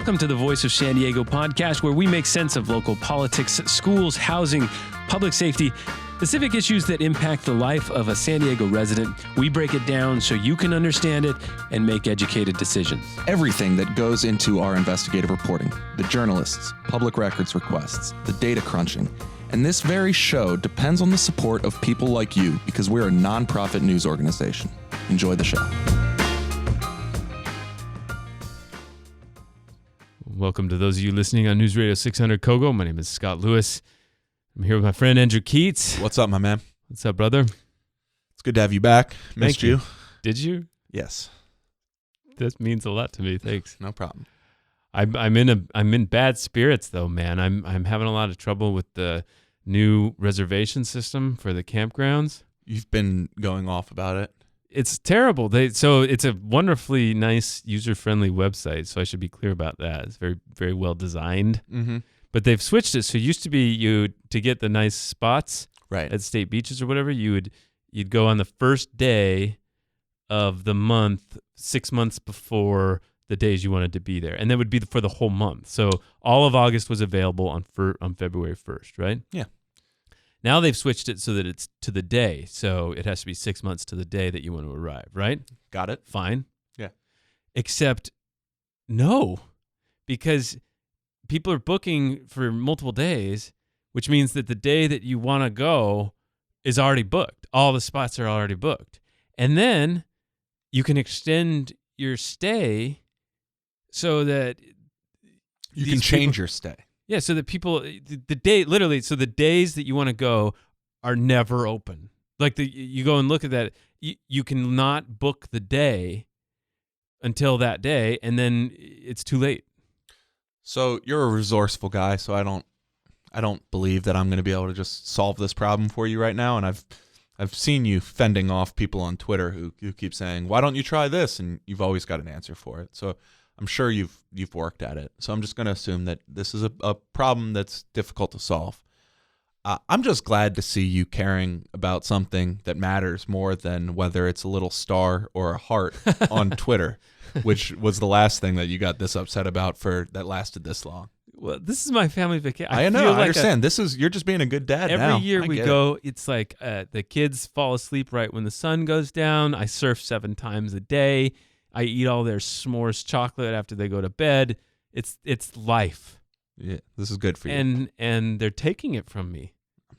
Welcome to the Voice of San Diego podcast, where we make sense of local politics, schools, housing, public safety, the civic issues that impact the life of a San Diego resident. We break it down so you can understand it and make educated decisions. Everything that goes into our investigative reporting, the journalists, public records requests, the data crunching, and this very show depends on the support of people like you because we're a nonprofit news organization. Enjoy the show. Welcome to those of you listening on News Radio 600 Kogo. My name is Scott Lewis. I'm here with my friend Andrew Keats. What's up, my man? What's up, brother? It's good to have you back. Missed Thank you. Did you? Yes. This means a lot to me. Thanks. No problem. I'm in bad spirits though, man. I'm having a lot of trouble with the new reservation system for the campgrounds. You've been going off about it. It's terrible. So it's a wonderfully nice, user-friendly website, so I should be clear about that. It's very, very well designed. Mm-hmm. But they've switched it. So it used to be to get the nice spots right at state beaches or whatever, you'd go on the first day of the month, 6 months before the days you wanted to be there. And that would be for the whole month. So all of August was available on February 1st, right? Yeah. Now they've switched it so that it's to the day. So it has to be 6 months to the day that you want to arrive, right? Got it. Fine. Yeah. Except no, because people are booking for multiple days, which means that the day that you want to go is already booked. All the spots are already booked. And then you can extend your stay so that you can change your stay. Yeah, so that people, so the days that you want to go are never open. Like you go and look at that, you can not book the day until that day, and then it's too late. So you're a resourceful guy, so I don't believe that I'm going to be able to just solve this problem for you right now. And I've seen you fending off people on Twitter who keep saying, "Why don't you try this?" And you've always got an answer for it. So I'm sure you've worked at it. So I'm just going to assume that this is a problem that's difficult to solve. I'm just glad to see you caring about something that matters more than whether it's a little star or a heart on Twitter, which was the last thing that you got this upset about that lasted this long. Well, this is my family vacation. I know. I understand. You're just being a good dad now. Every year we go, it's like the kids fall asleep right when the sun goes down. I surf 7 times a day. I eat all their s'mores chocolate after they go to bed. It's life. Yeah, this is good for you. And they're taking it from me.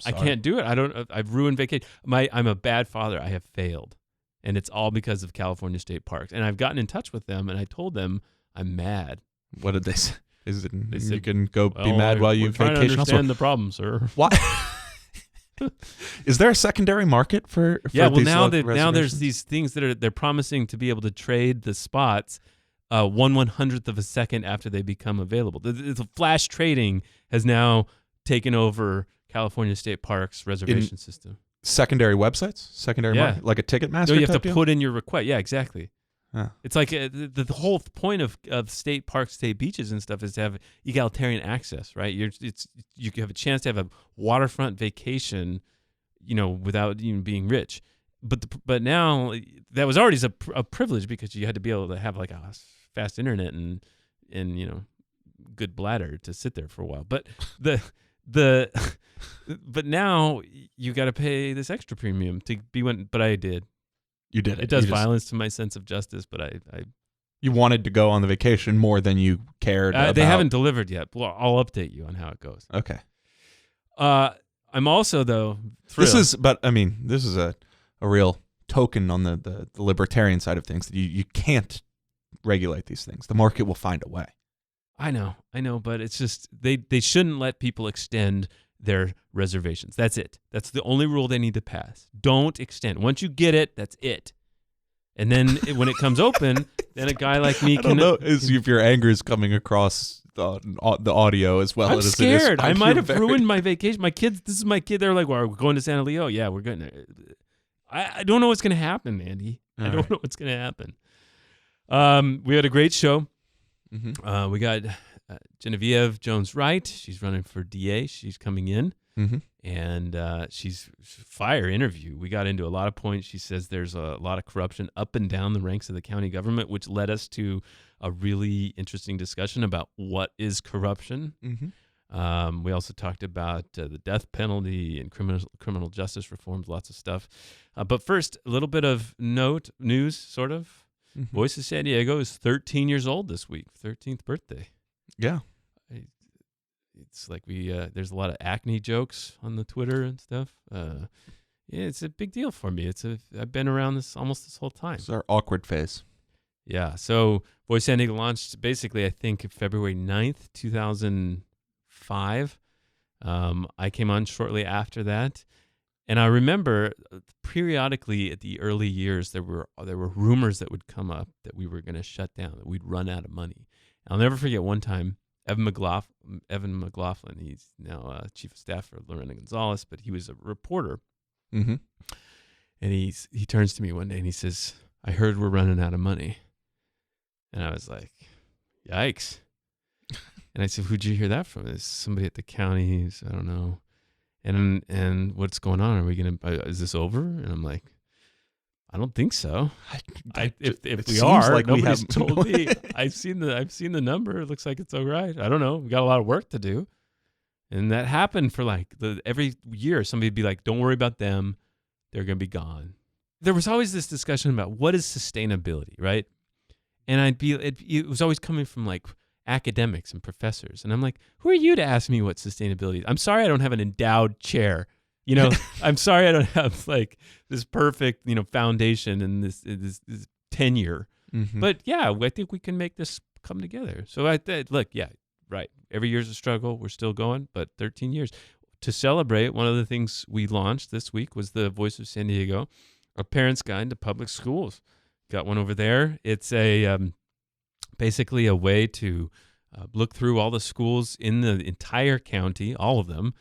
I can't do it. I've ruined vacation. I'm a bad father. I have failed. And it's all because of California State Parks. And I've gotten in touch with them and I told them I'm mad. What did they say? They said, you can go be well, mad while you we're trying vacation. To understand the problem, sir. Why? Is there a secondary market for yeah? Well, these now there's these things that they're promising to be able to trade the spots 1/100th of a second after they become available. The flash trading has now taken over California State Parks reservation system. Secondary websites, market, like a Ticketmaster. No, you have to deal? put in your request. Yeah, exactly. Huh. It's like the whole point of state parks, state beaches and stuff is to have egalitarian access, right? You have a chance to have a waterfront vacation, without even being rich. But now that was already a privilege because you had to be able to have like a fast internet and good bladder to sit there for a while. But but now you got to pay this extra premium to be But I did. You did it. It does violence to my sense of justice, but I you wanted to go on the vacation more than you cared about. They haven't delivered yet. Well, I'll update you on how it goes. Okay. I'm also, though, thrilled. This is a real token on the libertarian side of things. You can't regulate these things. The market will find a way. I know, but it's just they shouldn't let people extend their reservations. That's it. That's the only rule they need to pass. Don't extend. Once you get it, that's it. And then when it comes open, then a guy like me I don't know if your anger is coming across the audio as well. I'm scared. I might have ruined my vacation. My kids, this is my kid. They're like, well, we're going to San Diego. Yeah, we're going to. I don't know what's going to happen, Andy. I don't know what's going to happen. We had a great show. Mm-hmm. We got Genevieve JonesWright. She's running for DA. She's coming in. Mm-hmm. And she's fire interview. We got into a lot of points. She says there's a lot of corruption up and down the ranks of the county government, which led us to a really interesting discussion about what is corruption. Mm-hmm. We also talked about the death penalty and criminal justice reforms, lots of stuff. But first, a little bit of news, sort of. Mm-hmm. Voice of San Diego is 13 years old this week, 13th birthday. Yeah. It's like there's a lot of acne jokes on the Twitter and stuff. Yeah, it's a big deal for me. I've been around this almost this whole time. It's our awkward phase. Yeah. So Voice San Diego launched basically, I think, February 9th, 2005. I came on shortly after that. And I remember periodically at the early years, there were rumors that would come up that we were going to shut down, that we'd run out of money. I'll never forget one time, Evan McLaughlin, he's now chief of staff for Lorena Gonzalez, but he was a reporter. Mm-hmm. And he turns to me one day and he says, "I heard we're running out of money." And I was like, yikes. And I said, "Who'd you hear that from?" "It's somebody at the county." He said, "I don't know. And what's going on? Are we gonna? Is this over?" And I'm like, "I don't think so. If we are, like nobody's told me. I've seen the number. It looks like it's all right. I don't know. We got a lot of work to do." And that happened for like every year. Somebody'd be like, "Don't worry about them. They're gonna be gone." There was always this discussion about what is sustainability, right? And it was always coming from like academics and professors. And I'm like, who are you to ask me what sustainability is? I'm sorry I don't have an endowed chair. I'm sorry I don't have like this perfect, foundation and this tenure. Mm-hmm. But yeah, I think we can make this come together. So look, yeah, right. Every year's a struggle. We're still going, but 13 years. To celebrate, one of the things we launched this week was the Voice of San Diego, a parent's guide to public schools. Got one over there. It's basically a way to look through all the schools in the entire county, all of them.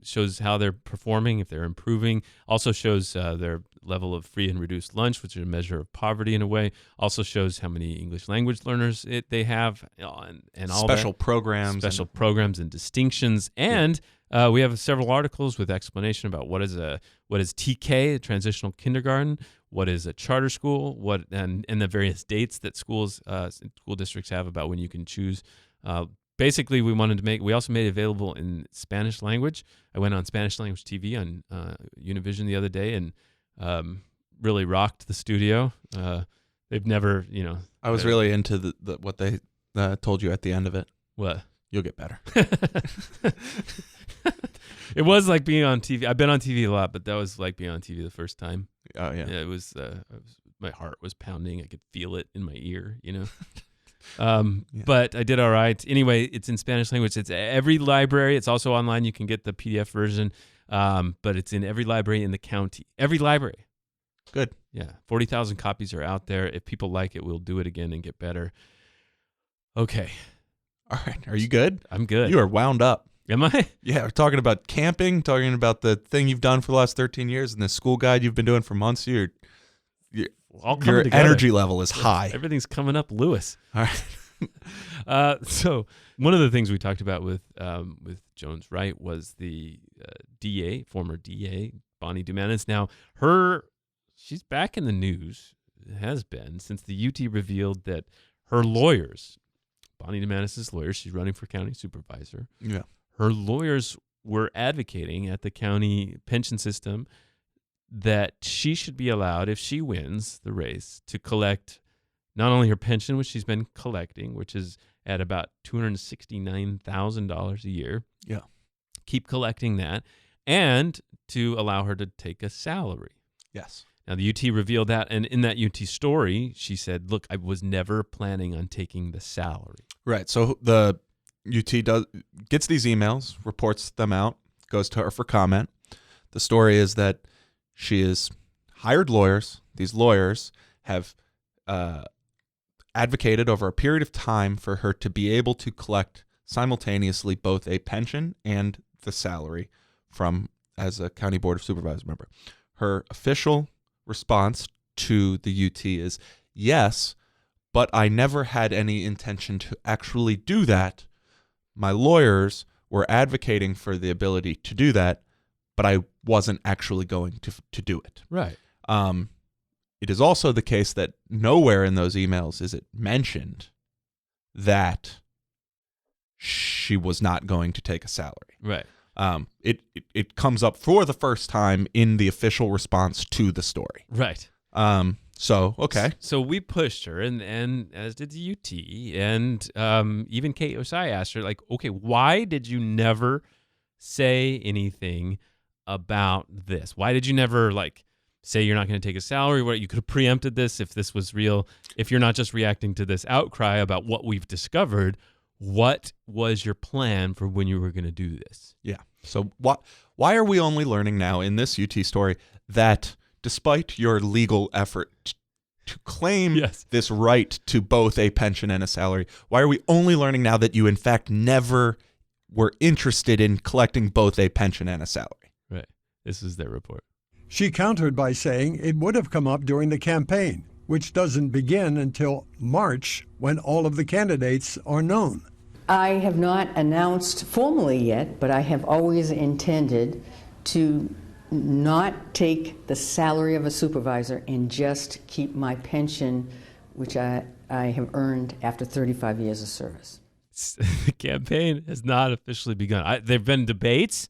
Shows how they're performing, if they're improving. Also shows their level of free and reduced lunch, which is a measure of poverty in a way. Also shows how many English language learners they have, and all special programs and distinctions. And we have several articles with explanation about what is TK, a transitional kindergarten, what is a charter school, and the various dates that school districts have about when you can choose. Basically, we also made it available in Spanish language. I went on Spanish language TV on Univision the other day and really rocked the studio. They've never, I was really into what they told you at the end of it. What? You'll get better. It was like being on TV. I've been on TV a lot, but that was like being on TV the first time. Oh, yeah. It was, my heart was pounding. I could feel it in my ear, Yeah. But I did all right. Anyway, it's in Spanish language. It's every library. It's also online. You can get the PDF version, but it's in every library in the county. Every library. Good. Yeah. 40,000 copies are out there. If people like it, we'll do it again and get better. Okay. All right. Are you good? I'm good. You are wound up. Am I? Yeah. We're talking about camping, talking about the thing you've done for the last 13 years and the school guide you've been doing for months. Your energy level is high. Everything's coming up, Lewis. All right. So one of the things we talked about with Jones-Wright was the former DA, Bonnie Dumanis. Now, she's back in the news, has been, since the UT revealed that her lawyers, Bonnie Dumanis' lawyers, she's running for county supervisor. Yeah. Her lawyers were advocating at the county pension system that she should be allowed, if she wins the race, to collect not only her pension, which she's been collecting, which is at about $269,000 a year. Yeah. Keep collecting that, and to allow her to take a salary. Yes. Now, the UT revealed that, and in that UT story, she said, look, I was never planning on taking the salary. Right. So the UT gets these emails, reports them out, goes to her for comment. The story is that she has hired lawyers. These lawyers have advocated over a period of time for her to be able to collect simultaneously both a pension and the salary as a County Board of Supervisors member. Her official response to the UT is, yes, but I never had any intention to actually do that. My lawyers were advocating for the ability to do that, but I wasn't actually going to do it. Right. It is also the case that nowhere in those emails is it mentioned that she was not going to take a salary. Right. It comes up for the first time in the official response to the story. Right. So, okay. So we pushed her, and as did the UT, and even Kate Osai asked her, like, okay, why did you never say anything about this? Why did you never, like, say you're not going to take a salary? What, you could have preempted this if this was real. If you're not just reacting to this outcry about what we've discovered, what was your plan for when you were going to do this? Yeah. So why are we only learning now in this UT story that despite your legal effort to claim this right to both a pension and a salary, why are we only learning now that you in fact never were interested in collecting both a pension and a salary? Right. This is their report. She countered by saying it would have come up during the campaign, which doesn't begin until March when all of the candidates are known. I have not announced formally yet, but I have always intended to not take the salary of a supervisor and just keep my pension, which I have earned after 35 years of service. The campaign has not officially begun. There have been debates.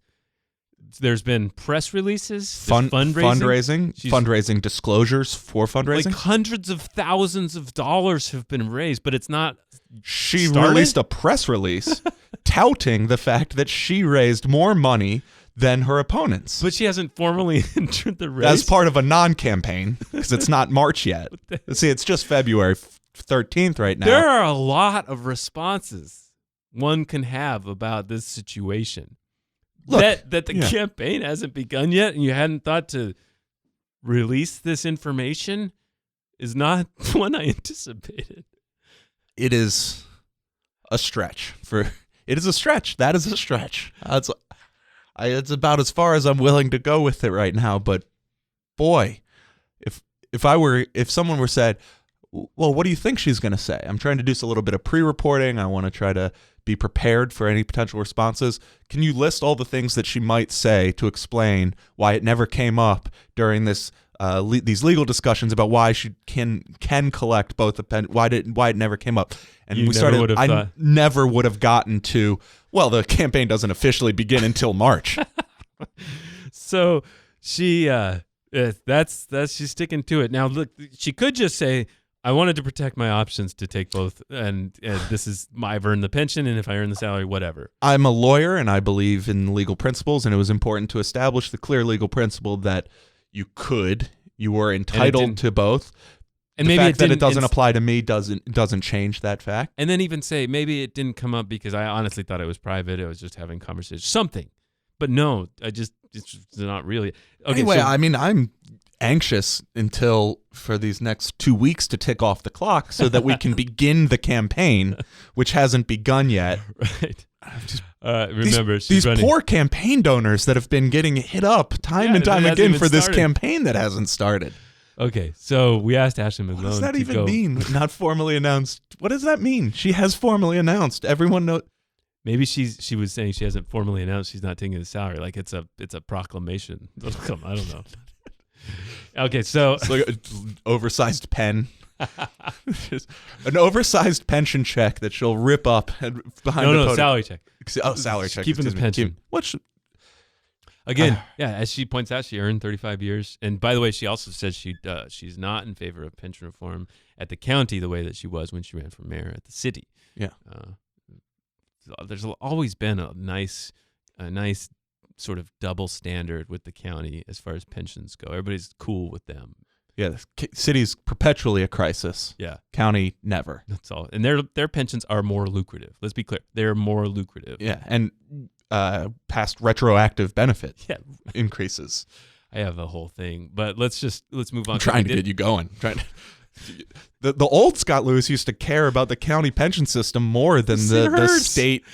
There's been press releases, fundraising disclosures for fundraising. Like hundreds of thousands of dollars have been raised, but it's not. She released a press release touting the fact that she raised more money than her opponents. But she hasn't formally entered the race. As part of a non-campaign, because it's not March yet. See, it's just February 13th right now. There are a lot of responses one can have about this situation. Look, that the campaign hasn't begun yet and you hadn't thought to release this information is not one I anticipated. It is a stretch. It is a stretch. That is a stretch. It's about as far as I'm willing to go with it right now. But boy, if someone were said, well, what do you think she's going to say? I'm trying to do a little bit of pre-reporting. I want to try to be prepared for any potential responses. Can you list all the things that she might say to explain why it never came up during this these legal discussions about why she can collect both the pen? Why it never came up? And I never would have gotten to. Well, the campaign doesn't officially begin until March. So she's sticking to it. Now, look, she could just say, I wanted to protect my options to take both, and this is I've earned the pension, and if I earn the salary, whatever. I'm a lawyer, and I believe in legal principles, and it was important to establish the clear legal principle that you were entitled to both. And the fact that it doesn't apply to me doesn't change that fact. And then even say maybe it didn't come up because I honestly thought it was private. I was just having conversations, something. But no, it's not really. Okay, anyway, I mean, I'm anxious for these next 2 weeks to tick off the clock so that we can begin the campaign, which hasn't begun yet. Right. Remember, these poor campaign donors that have been getting hit up time and time again for this campaign that hasn't started. Okay, so we asked Ashley McGlone. What does that even mean? Not formally announced. What does that mean? She has formally announced. Everyone knows. Maybe she was saying she hasn't formally announced she's not taking the salary. Like it's a proclamation. I don't know. Okay, so it's like an oversized pen. An oversized pension check that she'll rip up behind the podium. Salary check. Oh, salary check. Keeping the pension. Again, as she points out, she earned 35 years. And by the way, she also says she's not in favor of pension reform at the county the way that she was when she ran for mayor at the city. Yeah. There's always been a nice sort of double standard with the county as far as pensions go. Everybody's cool with them. Yeah, the city's perpetually a crisis. Yeah. County, never. That's all. And their pensions are more lucrative. Let's be clear. They're more lucrative. Yeah, and past retroactive benefit increases. I have a whole thing, but let's move on. I'm trying to get you going. The old Scott Lewis used to care about the county pension system more than the state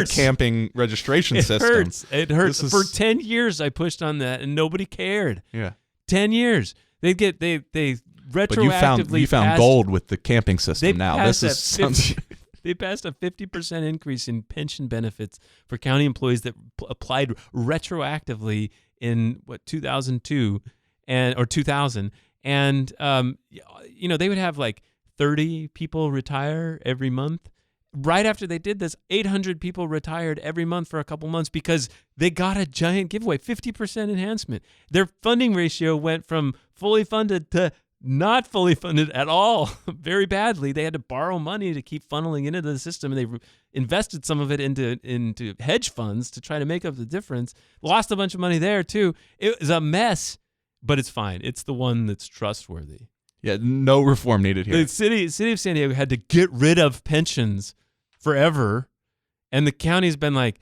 camping registration system. It hurts. For 10 years I pushed on that and nobody cared. Yeah. 10 years. They retroactively But you found gold with the camping system now. This is They passed a 50% increase in pension benefits for county employees that applied retroactively in 2002 or 2000, and they would have like 30 people retire every month. Right after they did this, 800 people retired every month for a couple months because they got a giant giveaway, 50% enhancement. Their funding ratio went from fully funded to not fully funded at all, very badly. They had to borrow money to keep funneling into the system, and they invested some of it into hedge funds to try to make up the difference. Lost a bunch of money there, too. It was a mess, but it's fine. It's the one that's trustworthy. Yeah, no reform needed here. The city of San Diego had to get rid of pensions forever, and the county's been like,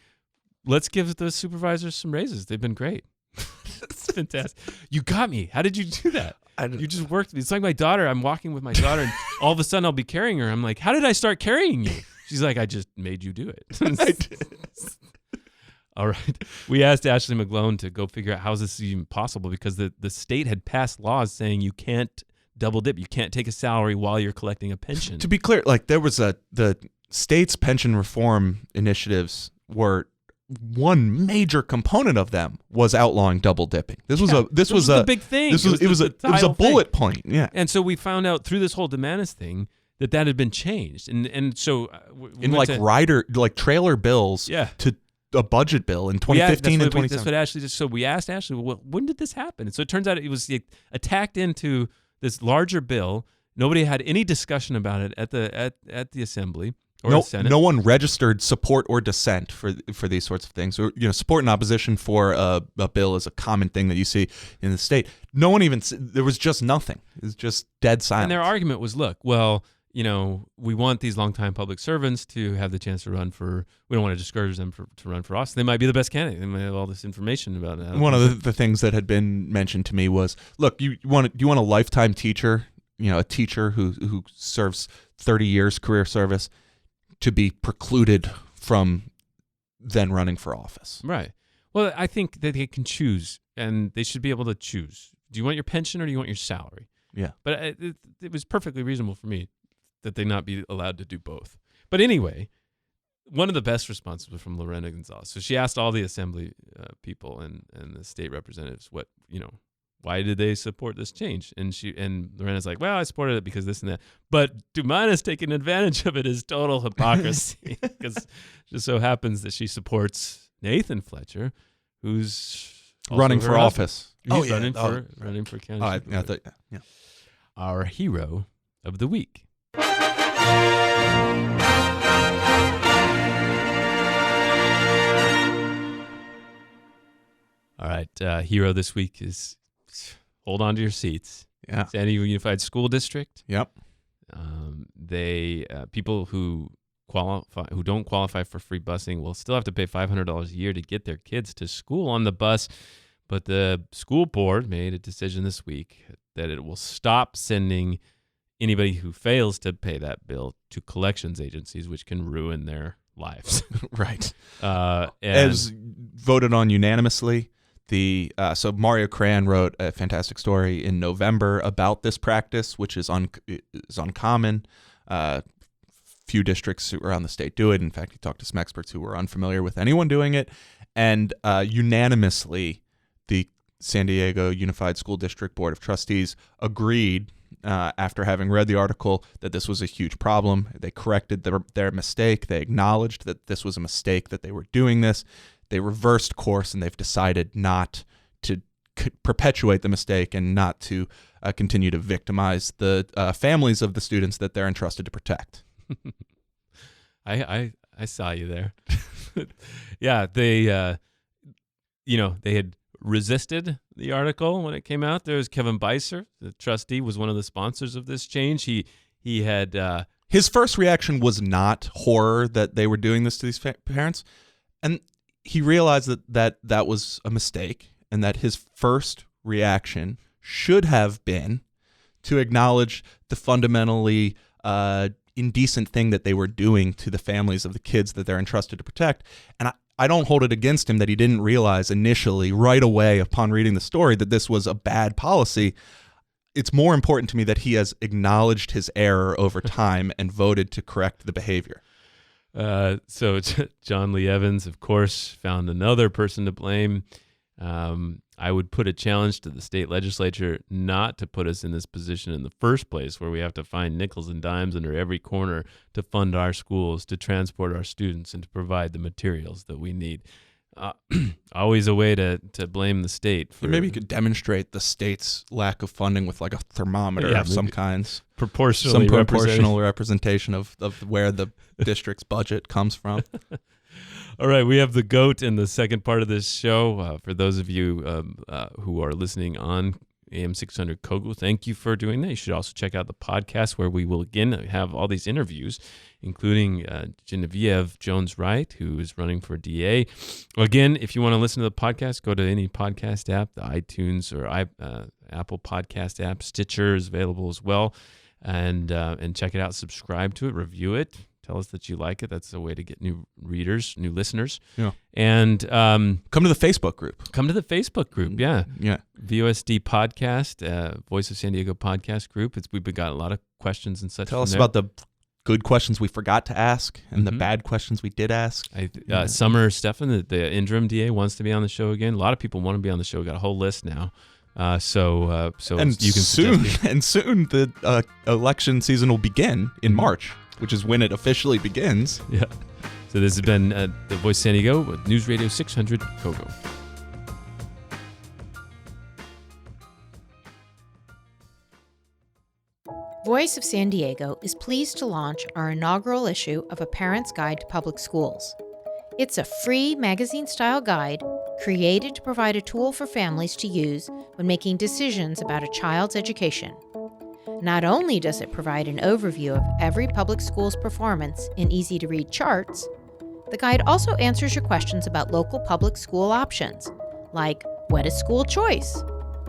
let's give the supervisors some raises. They've been great. It's fantastic. You got me. How did you do that? You just worked. It's like my daughter. I'm walking with my daughter, and all of a sudden I'll be carrying her. I'm like, how did I start carrying you? She's like, I just made you do it. I did. All right. We asked Ashley McGlone to go figure out how is this even possible, because the state had passed laws saying you can't double dip. You can't take a salary while you're collecting a pension. To be clear, like there was the state's pension reform initiatives were one major component of them was outlawing double dipping. This was a big thing. It was a bullet point. Yeah. And so we found out through this whole Dumanis thing that had been changed. And so in trailer bills to a budget bill in 2015 and 2017. That's what Ashley just. So we asked Ashley, well, when did this happen? And so it turns out it was attacked into this larger bill. Nobody had any discussion about it at the assembly or the Senate. No one registered support or dissent for these sorts of things. Or, support and opposition for a bill is a common thing that you see in the state. No one even. There was just nothing. It was just dead silence. And their argument was, look, well, we want these longtime public servants to have the chance to run for. We don't want to discourage them to run for office. They might be the best candidate. They might have all this information about it. One of the things that had been mentioned to me was, look, do you want a lifetime teacher? A teacher who serves 30 years career service to be precluded from then running for office. Right. Well, I think that they can choose, and they should be able to choose. Do you want your pension or do you want your salary? Yeah. But it was perfectly reasonable for me that they not be allowed to do both. But anyway, one of the best responses was from Lorena Gonzalez. So she asked all the assembly people and the state representatives why did they support this change? And Lorena's like, well, I supported it because this and that. But Dumanis taking advantage of it is total hypocrisy, because it just so happens that she supports Nathan Fletcher, who's running for office. He's running for county. Yeah. Our hero of the week. All right, hero this week is, hold on to your seats. Yeah. San Diego Unified School District. Yep. They people who don't qualify for free busing will still have to pay $500 a year to get their kids to school on the bus. But the school board made a decision this week that it will stop sending anybody who fails to pay that bill to collections agencies, which can ruin their lives. Right. As voted on unanimously. So Mario Cran wrote a fantastic story in November about this practice, which is uncommon. Few districts around the state do it. In fact, he talked to some experts who were unfamiliar with anyone doing it, and unanimously, the San Diego Unified School District Board of Trustees agreed, after having read the article, that this was a huge problem. They corrected their mistake. They acknowledged that this was a mistake, that they were doing this. They reversed course, and they've decided not to perpetuate the mistake and not to continue to victimize the families of the students that they're entrusted to protect. I saw you there. Yeah, they had resisted the article when it came out. There was Kevin Beiser, the trustee, was one of the sponsors of this change. He had his first reaction was not horror that they were doing this to these parents, and he realized that was a mistake, and that his first reaction should have been to acknowledge the fundamentally indecent thing that they were doing to the families of the kids that they're entrusted to protect. And I don't hold it against him that he didn't realize initially, right away upon reading the story, that this was a bad policy. It's more important to me that he has acknowledged his error over time and voted to correct the behavior. So John Lee Evans, of course, found another person to blame. I would put a challenge to the state legislature not to put us in this position in the first place, where we have to find nickels and dimes under every corner to fund our schools, to transport our students, and to provide the materials that we need. Always a way to blame the state. Maybe you could demonstrate the state's lack of funding with like a thermometer of some kinds. Some proportional representation of where the district's budget comes from. All right, we have the GOAT in the second part of this show. For those of you who are listening on AM 600 Kogo, thank you for doing that. You should also check out the podcast, where we will again have all these interviews, including Geneviéve JonesWright, who is running for DA. Again, if you want to listen to the podcast, go to any podcast app, the iTunes or Apple Podcast app. Stitcher is available as well, and check it out. Subscribe to it, review it. Tell us that you like it. That's a way to get new readers, new listeners. Yeah. And come to the Facebook group. Yeah. Yeah. VOSD podcast, Voice of San Diego podcast group. We've got a lot of questions and such. Tell us about the good questions we forgot to ask and the bad questions we did ask. Summer Stefan, the interim DA, wants to be on the show again. A lot of people want to be on the show. We've got a whole list now. So and you can soon the election season will begin in March, which is when it officially begins. Yeah. So this has been the Voice of San Diego with News Radio 600 Kogo. Voice of San Diego is pleased to launch our inaugural issue of A Parent's Guide to Public Schools. It's a free magazine-style guide created to provide a tool for families to use when making decisions about a child's education. Not only does it provide an overview of every public school's performance in easy-to-read charts, the guide also answers your questions about local public school options, like what is school choice?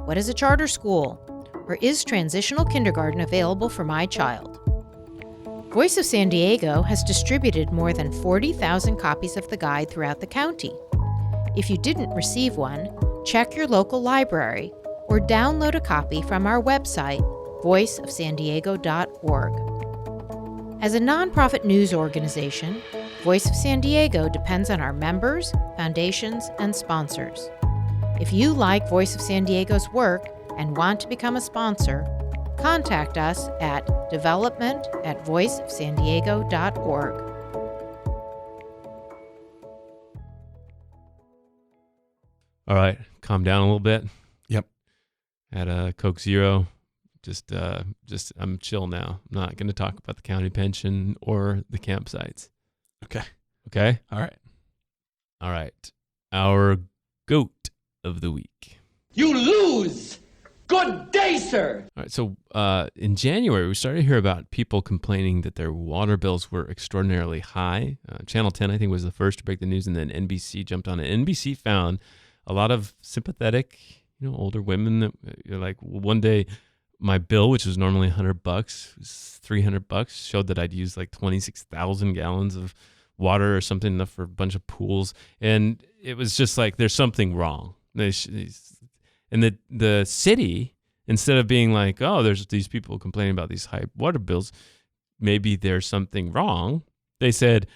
What is a charter school? Or is transitional kindergarten available for my child? Voice of San Diego has distributed more than 40,000 copies of the guide throughout the county. If you didn't receive one, check your local library or download a copy from our website, voiceofsandiego.org. As a nonprofit news organization, Voice of San Diego depends on our members, foundations, and sponsors. If you like Voice of San Diego's work and want to become a sponsor, contact us at development@voiceofsandiego.org. All right, calm down a little bit. Yep. Had a Coke Zero. Just I'm chill now. I'm not going to talk about the county pension or the campsites. Okay. All right. Our GOAT of the week. You lose. Good day, sir. All right. So in January, we started to hear about people complaining that their water bills were extraordinarily high. Channel 10, I think, was the first to break the news, and then NBC jumped on it. NBC found a lot of sympathetic, older women that like one day. My bill, which was normally $100, was $300. Showed that I'd used like 26,000 gallons of water or something, enough for a bunch of pools, and it was just like there's something wrong. And the city, instead of being like, oh, there's these people complaining about these high water bills, maybe there's something wrong. They said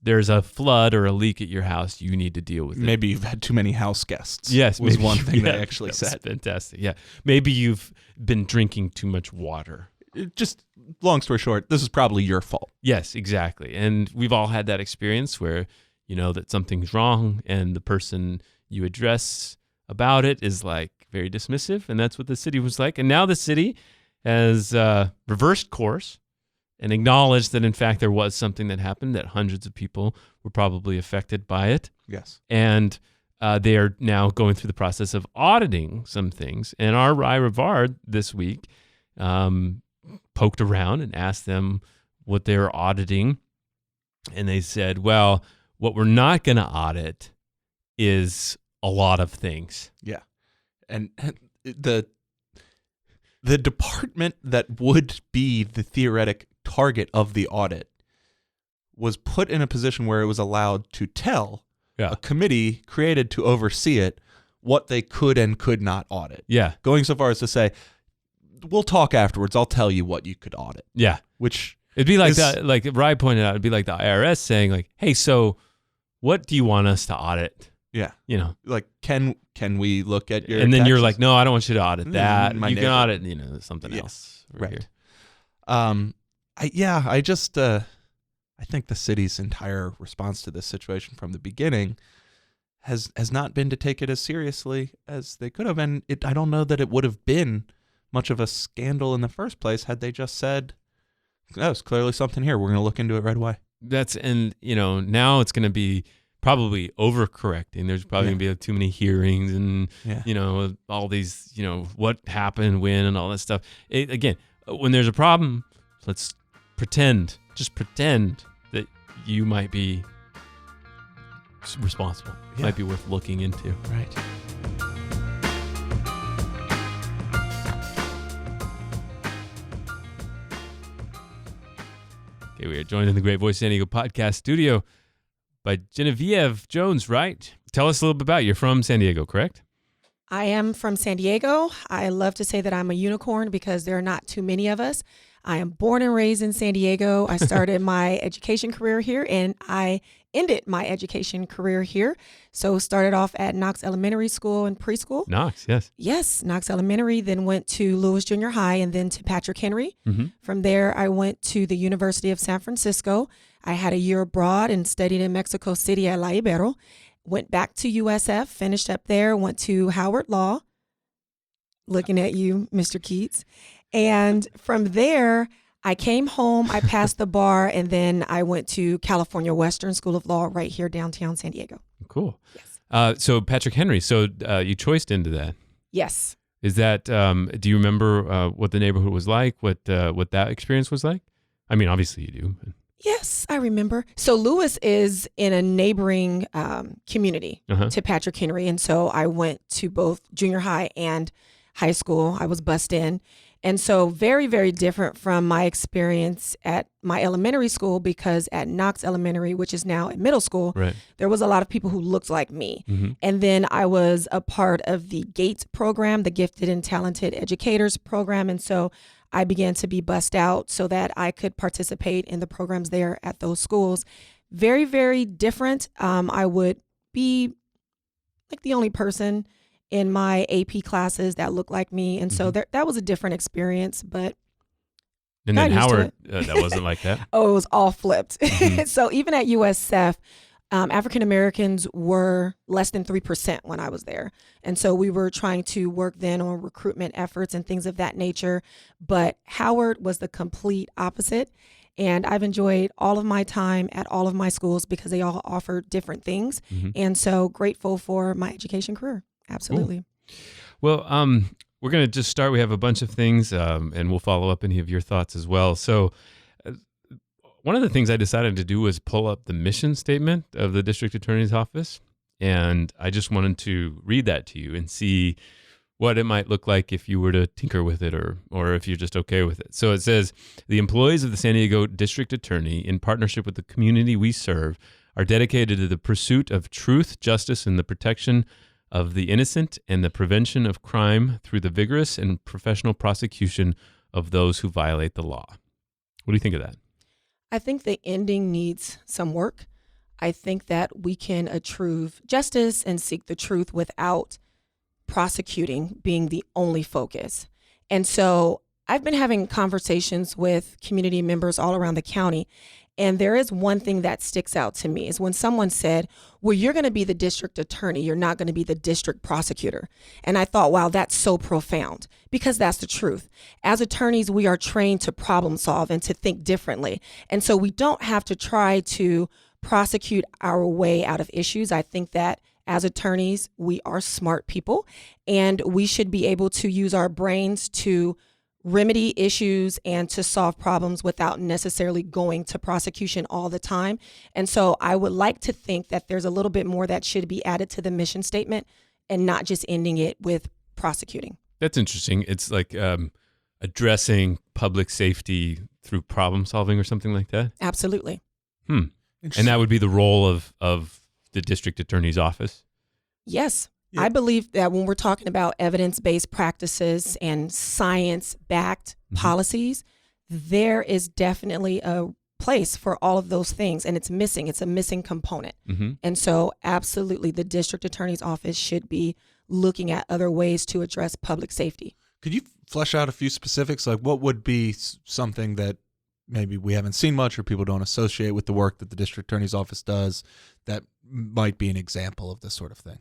there's a flood or a leak at your house. You need to deal with it. Maybe you've had too many house guests. Yes, was one thing they actually that said. Fantastic. Yeah, maybe you've been drinking too much water. Just long story short, this is probably your fault. Yes, exactly. And we've all had that experience where you know that something's wrong, and the person you address about it is like very dismissive, and that's what the city was like. And now the city has reversed course and acknowledged that, in fact, there was something that happened, that hundreds of people were probably affected by it. Yes. And they are now going through the process of auditing some things. And our Rye Rivard this week poked around and asked them what they were auditing. And they said, well, what we're not going to audit is a lot of things. Yeah. And the department that would be the theoretic target of the audit was put in a position where it was allowed to tell a committee created to oversee it what they could and could not audit. Yeah. Going so far as to say, we'll talk afterwards. I'll tell you what you could audit. Yeah. Which It'd be like that, like Rye pointed out, it'd be like the IRS saying like, hey, so what do you want us to audit? Yeah. You know, Like, can we look at your and then you're taxes? like, no, I don't want you to audit that. My You can neighbor. audit, something Yeah. else. Right. Here. I think the city's entire response to this situation from the beginning has not been to take it as seriously as they could have. And I don't know that it would have been much of a scandal in the first place had they just said, oh, there's clearly something here. We're going to look into it right away. Now it's going to be probably overcorrecting. There's probably going to be too many hearings and, all these, what happened, when, and all that stuff. Again, when there's a problem, let's just pretend that you might be responsible. Yeah. Might be worth looking into. Right. Okay, we are joined in the Great Voice San Diego podcast studio by Genevieve JonesWright. Tell us a little bit about you. You're from San Diego, correct? I am from San Diego. I love to say that I'm a unicorn because there are not too many of us. I am born and raised in San Diego. I started my education career here, and I ended my education career here. So started off at Knox Elementary School and preschool. Knox, yes. Yes, Knox Elementary, then went to Lewis Junior High and then to Patrick Henry. Mm-hmm. From there, I went to the University of San Francisco. I had a year abroad and studied in Mexico City at La Ibero. Went back to USF, finished up there, went to Howard Law. Looking at you, Mr. Keats. And from there, I came home, I passed the bar, and then I went to California Western School of Law right here downtown San Diego. Cool. Yes. So Patrick Henry, you choiced into that. Yes. Is that, do you remember what the neighborhood was like, what that experience was like? I mean, obviously you do. Yes, I remember. So Lewis is in a neighboring community to Patrick Henry. And so I went to both junior high and high school. I was bussed in. And so very, very different from my experience at my elementary school, because at Knox Elementary, which is now at middle school, Right. there was a lot of people who looked like me. Mm-hmm. And then I was a part of the GATES program, the Gifted and Talented Educators program. And so I began to be bussed out so that I could participate in the programs there at those schools. Very, very different. I would be like the only person in my AP classes that looked like me. And so that was a different experience, but And then got used to Howard, it. that wasn't like that. Oh, it was all flipped. Mhm. So even at USF, African Americans were less than 3% when I was there. And so we were trying to work then on recruitment efforts and things of that nature. But Howard was the complete opposite. And I've enjoyed all of my time at all of my schools because they all offer different things. Mhm. And so grateful for my education career. Absolutely. Well, we're going to just start. We have a bunch of things, and we'll follow up any of your thoughts as well. So one of the things I decided to do was pull up the mission statement of the district attorney's office. And I just wanted to read that to you and see what it might look like if you were to tinker with it or if you're just okay with it. So it says, the employees of the San Diego District Attorney, in partnership with the community we serve, are dedicated to the pursuit of truth, justice, and the protection of the innocent and the prevention of crime through the vigorous and professional prosecution of those who violate the law. What do you think of that? I think the ending needs some work. I think that we can achieve justice and seek the truth without prosecuting being the only focus. And so I've been having conversations with community members all around the county. And there is one thing that sticks out to me is when someone said, well, you're going to be the district attorney. You're not going to be the district prosecutor. And I thought, wow, that's so profound, because that's the truth. As attorneys, we are trained to problem solve and to think differently. And so we don't have to try to prosecute our way out of issues. I think that as attorneys, we are smart people, and we should be able to use our brains to remedy issues and to solve problems without necessarily going to prosecution all the time. And so I would like to think that there's a little bit more that should be added to the mission statement and not just ending it with prosecuting. That's interesting. It's like addressing public safety through problem solving or something like that. Absolutely. And that would be the role of the district attorney's office. Yes. Yeah. I believe that when we're talking about evidence-based practices and science-backed policies, there is definitely a place for all of those things, and it's missing. It's a missing component. And so absolutely the district attorney's office should be looking at other ways to address public safety. Could you flesh out a few specifics? Like what would be something that maybe we haven't seen much or people don't associate with the work that the district attorney's office does that might be an example of this sort of thing?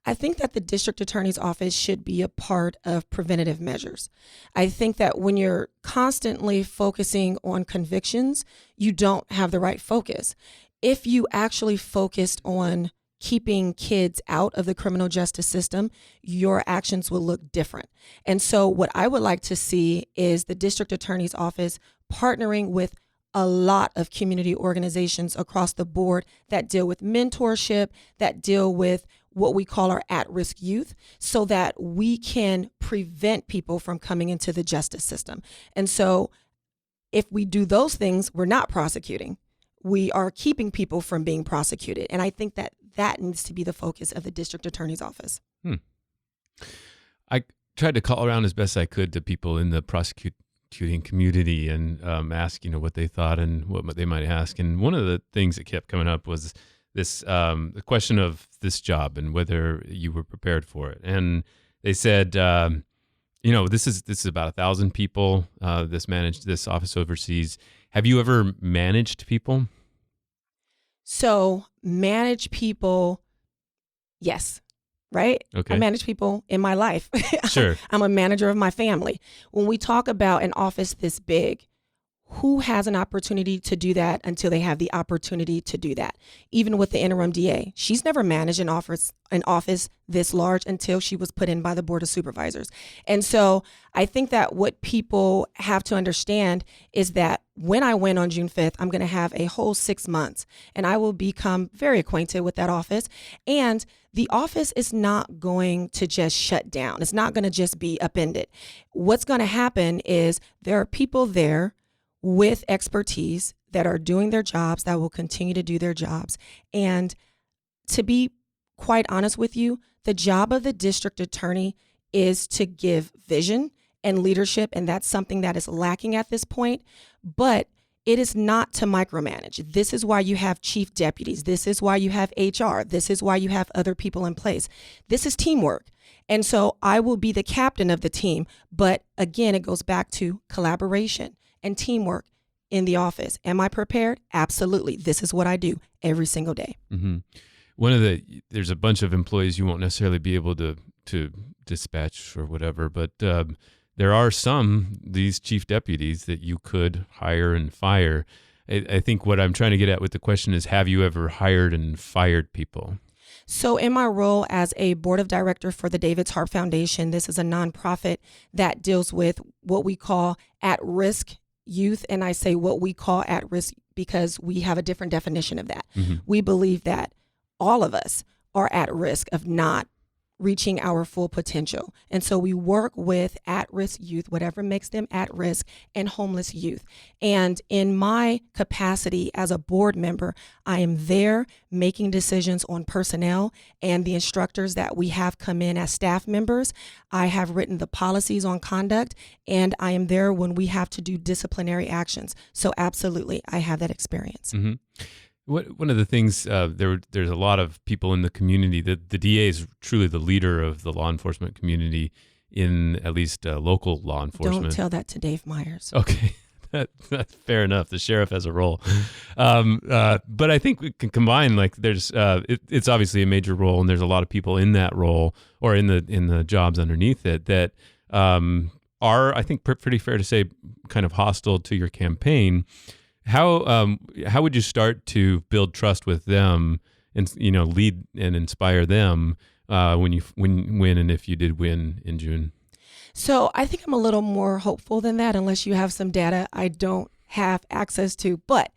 I think that the district attorney's office should be a part of preventative measures. I think that when you're constantly focusing on convictions, you don't have the right focus. If you actually focused on keeping kids out of the criminal justice system, your actions will look different. And so what I would like to see is the district attorney's office partnering with a lot of community organizations across the board that deal with mentorship, that deal with what we call our at-risk youth, so that we can prevent people from coming into the justice system. And so if we do those things, we're not prosecuting. We are keeping people from being prosecuted. And I think that that needs to be the focus of the district attorney's office. I tried to call around as best I could to people in the prosecuting community and ask, what they thought and what they might ask. And one of the things that kept coming up was this the question of this job and whether you were prepared for it. And they said, this is about 1,000 people. This office oversees. Have you ever managed people? So manage people, yes, right? Okay. I manage people in my life. Sure. I'm a manager of my family. When we talk about an office this big, who has an opportunity to do that until they have the opportunity to do that? Even with the interim DA, she's never managed an office this large until she was put in by the Board of Supervisors. And so I think that what people have to understand is that when I win on June 5th, I'm going to have a whole 6 months and I will become very acquainted with that office. And the office is not going to just shut down. It's not going to just be upended. What's going to happen is there are people there with expertise that are doing their jobs, that will continue to do their jobs. And to be quite honest with you, the job of the district attorney is to give vision and leadership, and that's something that is lacking at this point. But it is not to micromanage. This is why you have chief deputies. This is why you have HR. This is why you have other people in place. This is teamwork. And so I will be the captain of the team. But again, it goes back to collaboration and teamwork in the office. Am I prepared? Absolutely. This is what I do every single day. Mm-hmm. There's a bunch of employees you won't necessarily be able to dispatch or whatever, but there are these chief deputies that you could hire and fire. I think what I'm trying to get at with the question is, have you ever hired and fired people? So in my role as a board of director for the David's Heart Foundation, this is a nonprofit that deals with what we call at-risk youth. And I say what we call at risk because we have a different definition of that. Mm-hmm. We believe that all of us are at risk of not reaching our full potential. And so we work with at-risk youth, whatever makes them at risk, and homeless youth. And in my capacity as a board member, I am there making decisions on personnel and the instructors that we have come in as staff members. I have written the policies on conduct, and I am there when we have to do disciplinary actions. So absolutely, I have that experience. Mm-hmm. One of the things, there's a lot of people in the community. The DA is truly the leader of the law enforcement community in at least local law enforcement. Don't tell that to Dave Myers. Okay, that's fair enough. The sheriff has a role, but I think we can combine. Like, it's obviously a major role, and there's a lot of people in that role or in the jobs underneath it that are, I think, pretty fair to say, kind of hostile to your campaign. How would you start to build trust with them and lead and inspire them when you win and if you did win in June? So I think I'm a little more hopeful than that, unless you have some data I don't have access to. But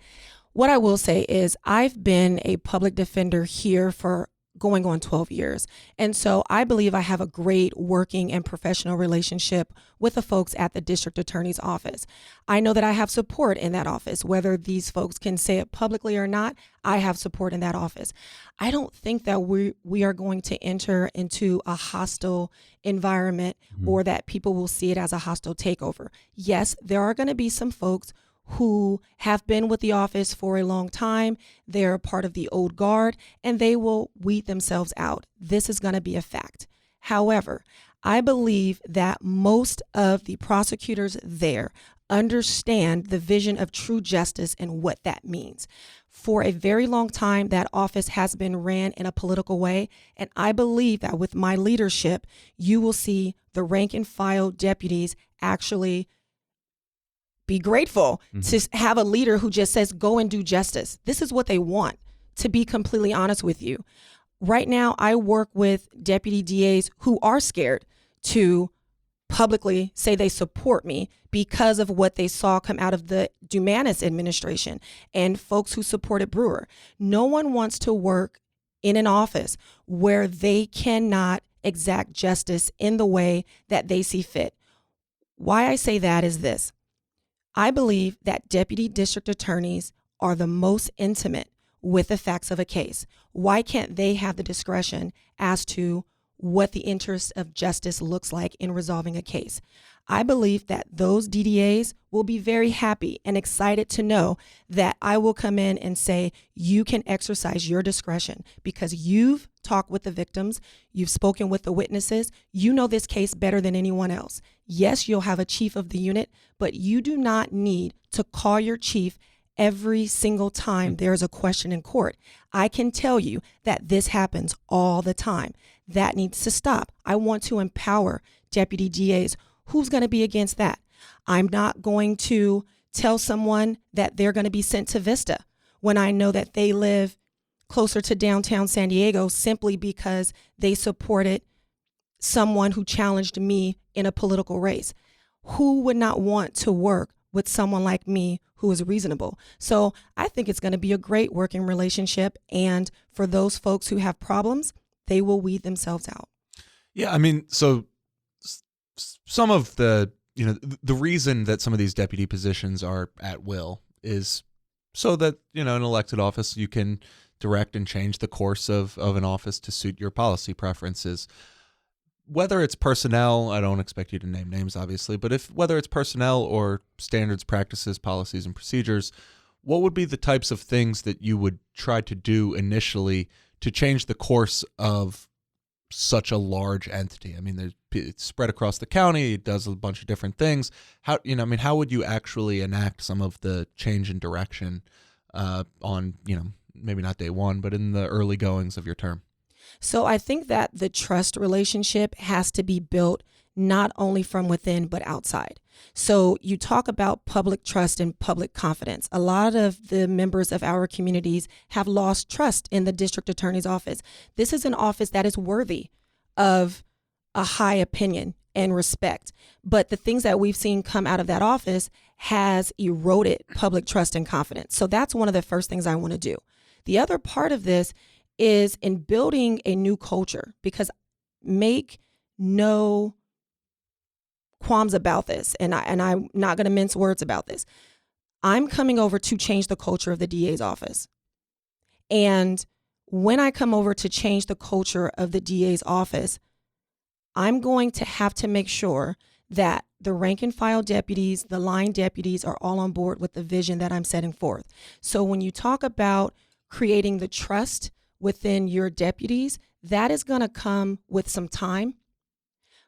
what I will say is I've been a public defender here for going on 12 years. And so I believe I have a great working and professional relationship with the folks at the district attorney's office. I know that I have support in that office, whether these folks can say it publicly or not. I have support in that office. I don't think that we are going to enter into a hostile environment or that people will see it as a hostile takeover. Yes, there are going to be some folks who have been with the office for a long time. They're part of the old guard, and they will weed themselves out. This is going to be a fact. However, I believe that most of the prosecutors there understand the vision of true justice and what that means. For a very long time, that office has been ran in a political way, and I believe that with my leadership, you will see the rank and file deputies actually be grateful to have a leader who just says, go and do justice. This is what they want, to be completely honest with you. Right now, I work with deputy DAs who are scared to publicly say they support me because of what they saw come out of the Dumanis administration and folks who supported Brewer. No one wants to work in an office where they cannot exact justice in the way that they see fit. Why I say that is this. I believe that deputy district attorneys are the most intimate with the facts of a case. Why can't they have the discretion as to what the interest of justice looks like in resolving a case? I believe that those DDAs will be very happy and excited to know that I will come in and say, you can exercise your discretion because you've talked with the victims, you've spoken with the witnesses, you know this case better than anyone else. Yes, you'll have a chief of the unit, but you do not need to call your chief every single time there's a question in court. I can tell you that this happens all the time. That needs to stop. I want to empower deputy DAs. Who's going to be against that? I'm not going to tell someone that they're going to be sent to Vista when I know that they live closer to downtown San Diego simply because they supported someone who challenged me in a political race. Who would not want to work with someone like me who is reasonable? So I think it's going to be a great working relationship. And for those folks who have problems, they will weed themselves out. Yeah, I mean, so some of the, the reason that some of these deputy positions are at will is so that, in an elected office, you can direct and change the course of an office to suit your policy preferences. Whether it's personnel, I don't expect you to name names, obviously, but whether it's personnel or standards, practices, policies, and procedures, what would be the types of things that you would try to do initially to change the course of such a large entity? I mean, it's spread across the county. It does a bunch of different things. How would you actually enact some of the change in direction on, maybe not day one, but in the early goings of your term? So I think that the trust relationship has to be built not only from within, but outside. So you talk about public trust and public confidence. A lot of the members of our communities have lost trust in the district attorney's office. This is an office that is worthy of a high opinion and respect. But the things that we've seen come out of that office has eroded public trust and confidence. So that's one of the first things I want to do. The other part of this is in building a new culture, because make no qualms about this, and I'm not going to mince words about this. I'm coming over to change the culture of the DA's office. And when I come over to change the culture of the DA's office, I'm going to have to make sure that the rank and file deputies, the line deputies are all on board with the vision that I'm setting forth. So when you talk about creating the trust within your deputies, that is going to come with some time.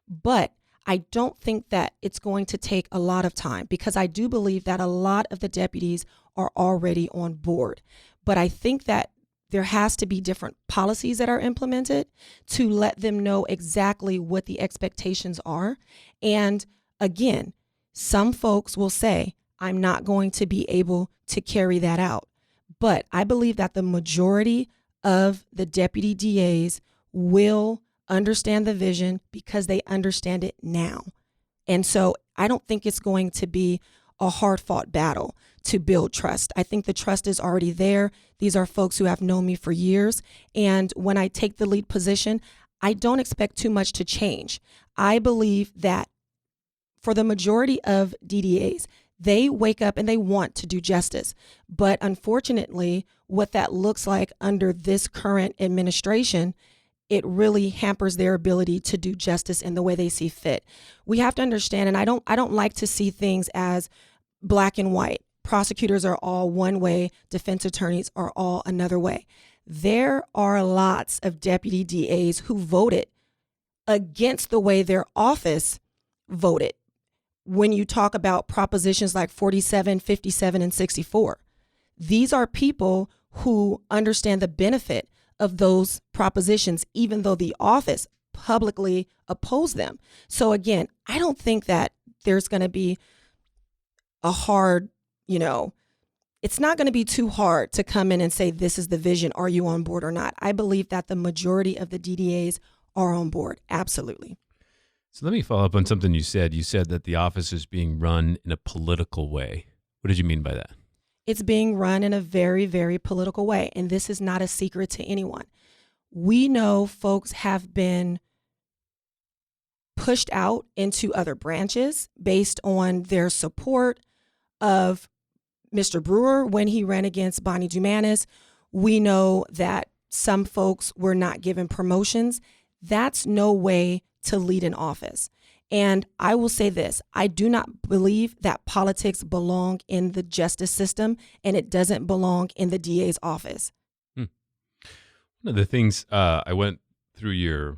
But I don't think that it's going to take a lot of time, because I do believe that a lot of the deputies are already on board. But I think that there has to be different policies that are implemented to let them know exactly what the expectations are. And again, some folks will say, I'm not going to be able to carry that out. But I believe that the majority of the deputy DAs will understand the vision because they understand it now. And so I don't think it's going to be a hard-fought battle to build trust. I think the trust is already there. These are folks who have known me for years. And when I take the lead position, I don't expect too much to change. I believe that for the majority of DDAs, they wake up and they want to do justice. But unfortunately, what that looks like under this current administration, it really hampers their ability to do justice in the way they see fit. We have to understand, and I don't like to see things as black and white. Prosecutors are all one way, defense attorneys are all another way. There are lots of deputy DAs who voted against the way their office voted when you talk about propositions like 47, 57, and 64. These are people who understand the benefit of those propositions, even though the office publicly opposed them. So again, I don't think that there's going to be a hard, it's not going to be too hard to come in and say, this is the vision. Are you on board or not? I believe that the majority of the DDAs are on board. Absolutely. So let me follow up on something you said. You said that the office is being run in a political way. What did you mean by that? It's being run in a very, very political way. And this is not a secret to anyone. We know folks have been pushed out into other branches based on their support of Mr. Brewer when he ran against Bonnie Dumanis. We know that some folks were not given promotions. That's no way to lead an office. And I will say this, I do not believe that politics belong in the justice system, and it doesn't belong in the DA's office. One of the things, I went through your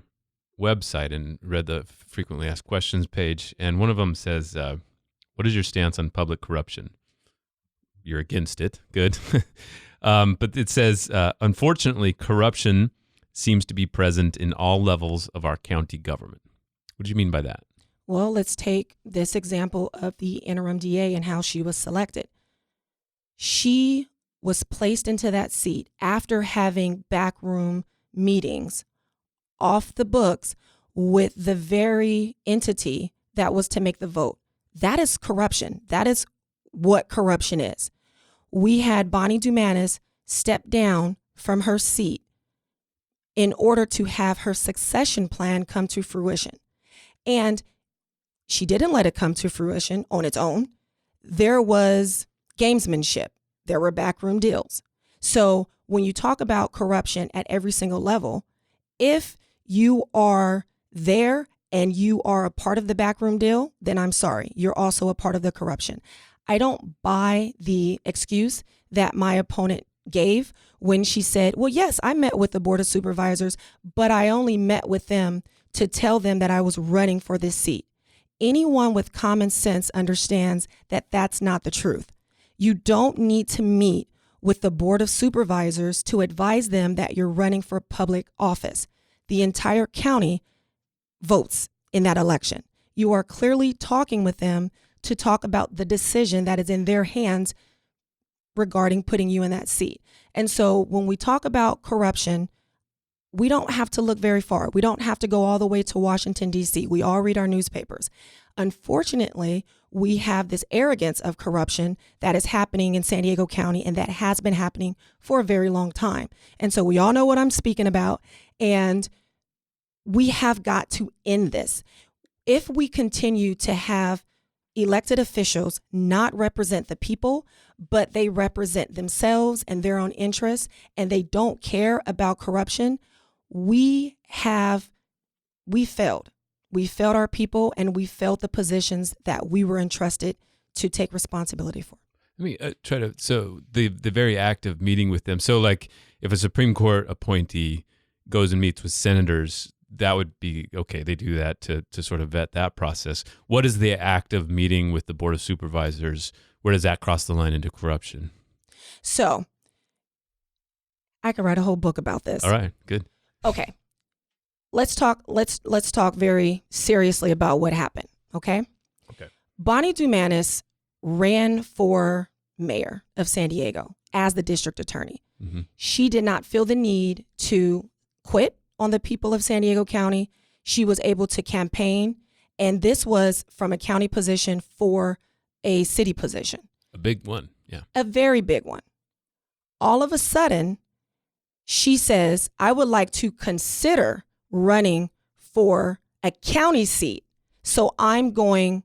website and read the frequently asked questions page, and one of them says, what is your stance on public corruption? You're against it. Good. But it says, unfortunately, corruption seems to be present in all levels of our county government. What do you mean by that? Well, let's take this example of the interim DA and how she was selected. She was placed into that seat after having backroom meetings off the books with the very entity that was to make the vote. That is corruption. That is what corruption is. We had Bonnie Dumanis step down from her seat in order to have her succession plan come to fruition. And she didn't let it come to fruition on its own. There was gamesmanship. There were backroom deals. So when you talk about corruption at every single level, if you are there and you are a part of the backroom deal, then I'm sorry, you're also a part of the corruption. I don't buy the excuse that my opponent gave when she said, well, yes, I met with the Board of Supervisors, but I only met with them to tell them that I was running for this seat. Anyone with common sense understands that that's not the truth. You don't need to meet with the Board of Supervisors to advise them that you're running for public office. The entire county votes in that election. You are clearly talking with them to talk about the decision that is in their hands regarding putting you in that seat. And so when we talk about corruption, we don't have to look very far. We don't have to go all the way to Washington, D.C. We all read our newspapers. Unfortunately, we have this arrogance of corruption that is happening in San Diego County and that has been happening for a very long time. And so we all know what I'm speaking about, and we have got to end this. If we continue to have elected officials not represent the people, but they represent themselves and their own interests, and they don't care about corruption, we failed. We failed our people, and we failed the positions that we were entrusted to take responsibility for. Let me so the very act of meeting with them. So like if a Supreme Court appointee goes and meets with senators, that would be okay. They do that to sort of vet that process. What is the act of meeting with the Board of Supervisors? Where does that cross the line into corruption? So I could write a whole book about this. All right, good. Okay. Let's talk very seriously about what happened, okay? Okay. Bonnie Dumanis ran for mayor of San Diego as the district attorney. Mm-hmm. She did not feel the need to quit on the people of San Diego County. She was able to campaign, and this was from a county position for a city position. A big one. Yeah. A very big one. All of a sudden, she says, I would like to consider running for a county seat. So I'm going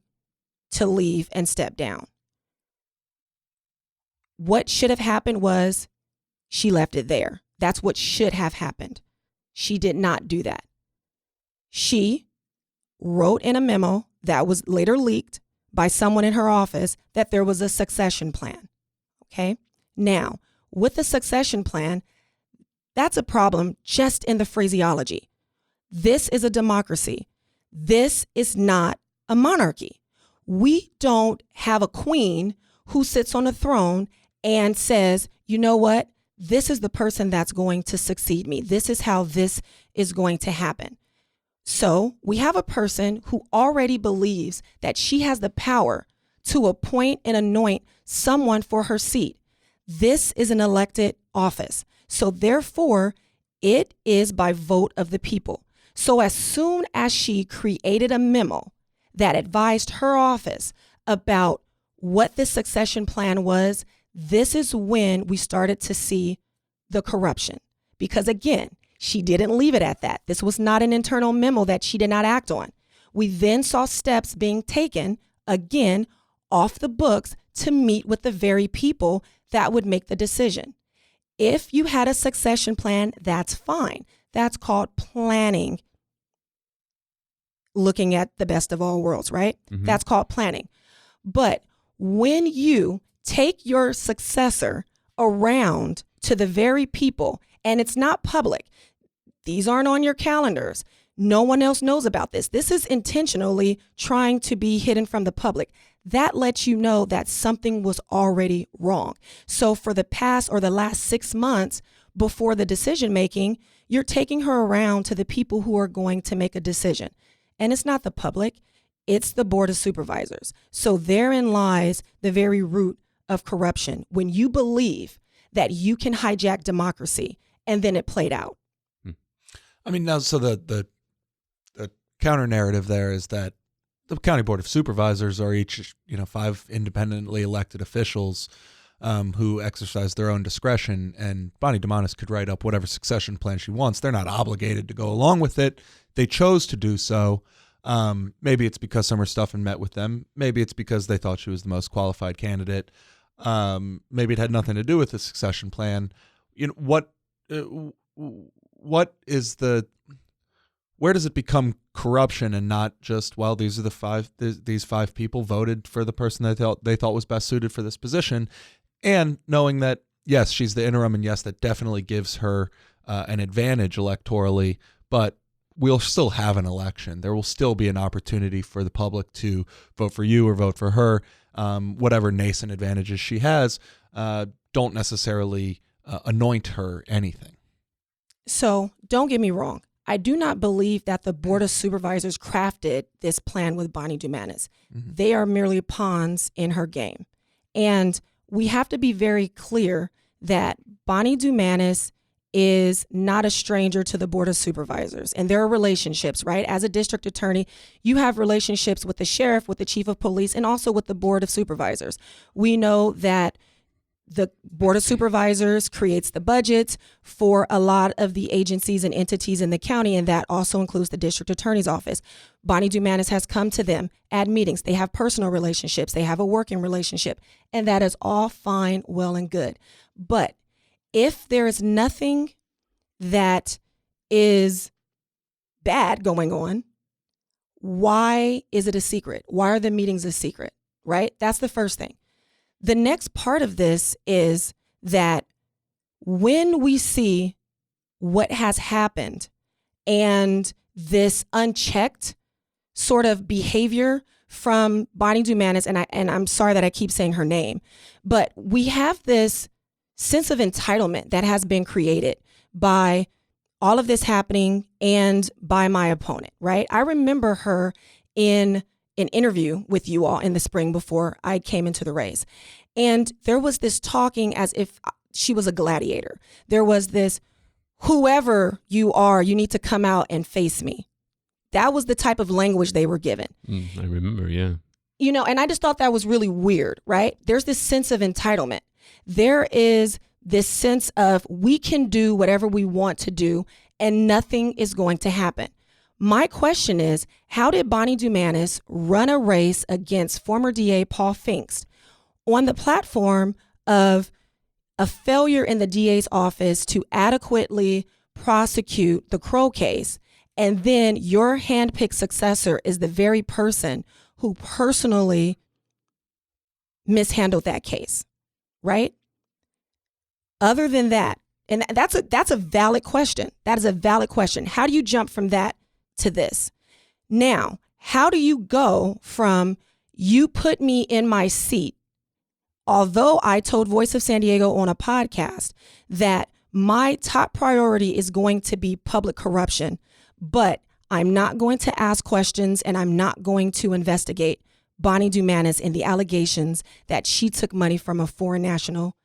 to leave and step down. What should have happened was she left it there. That's what should have happened. She did not do that. She wrote in a memo that was later leaked by someone in her office that there was a succession plan. Okay. Now, with the succession plan, that's a problem just in the phraseology. This is a democracy. This is not a monarchy. We don't have a queen who sits on a throne and says, you know what? This is the person that's going to succeed me. This is how this is going to happen. So we have a person who already believes that she has the power to appoint and anoint someone for her seat. This is an elected office. So therefore, it is by vote of the people. So as soon as she created a memo that advised her office about what the succession plan was, this is when we started to see the corruption. Because again, she didn't leave it at that. This was not an internal memo that she did not act on. We then saw steps being taken, again, off the books to meet with the very people that would make the decision. If you had a succession plan, that's fine. That's called planning. Looking at the best of all worlds, right? Mm-hmm. That's called planning. But when you take your successor around to the very people, and it's not public, these aren't on your calendars, no one else knows about this. This is intentionally trying to be hidden from the public. That lets you know that something was already wrong. So for the past or the last 6 months before the decision making, you're taking her around to the people who are going to make a decision. And it's not the public, it's the Board of Supervisors. So therein lies the very root of corruption. When you believe that you can hijack democracy, and then it played out. I mean, now, so the counter narrative there is that the County Board of Supervisors are each, 5 independently elected officials who exercise their own discretion, and Bonnie Dumanis could write up whatever succession plan she wants. They're not obligated to go along with it. They chose to do so. Maybe it's because Summer Stefan met with them. Maybe it's because they thought she was the most qualified candidate. Maybe it had nothing to do with the succession plan. What is where does it become corruption and not just, well, these are these 5 people voted for the person they thought was best suited for this position, and knowing that, yes, she's the interim, and yes, that definitely gives her an advantage electorally, but we'll still have an election. There will still be an opportunity for the public to vote for you or vote for her. Whatever nascent advantages she has, don't necessarily anoint her anything. So don't get me wrong. I do not believe that the Board of Supervisors crafted this plan with Bonnie Dumanis. Mm-hmm. They are merely pawns in her game. And we have to be very clear that Bonnie Dumanis is not a stranger to the Board of Supervisors. And there are relationships, right? As a district attorney, you have relationships with the sheriff, with the chief of police, and also with the Board of Supervisors. We know that the Board of Supervisors creates the budgets for a lot of the agencies and entities in the county, and that also includes the district attorney's office. Bonnie Dumanis has come to them at meetings. They have personal relationships. They have a working relationship, and that is all fine, well, and good. But if there is nothing that is bad going on, why is it a secret? Why are the meetings a secret, right? That's the first thing. The next part of this is that when we see what has happened and this unchecked sort of behavior from Bonnie Dumanis, and I'm sorry that I keep saying her name, but we have this sense of entitlement that has been created by all of this happening and by my opponent, right? I remember her in an interview with you all in the spring before I came into the race. And there was this talking as if she was a gladiator. There was this, whoever you are, you need to come out and face me. That was the type of language they were given. I remember, yeah. And I just thought that was really weird, right? There's this sense of entitlement. There is this sense of we can do whatever we want to do and nothing is going to happen. My question is, how did Bonnie Dumanis run a race against former DA Paul Finkst on the platform of a failure in the DA's office to adequately prosecute the Crow case, and then your handpicked successor is the very person who personally mishandled that case, right? Other than that, and that's a valid question. That is a valid question. How do you jump from that to this? Now, how do you go from you put me in my seat, although I told Voice of San Diego on a podcast that my top priority is going to be public corruption, but I'm not going to ask questions and I'm not going to investigate Bonnie Dumanis and the allegations that she took money from a foreign national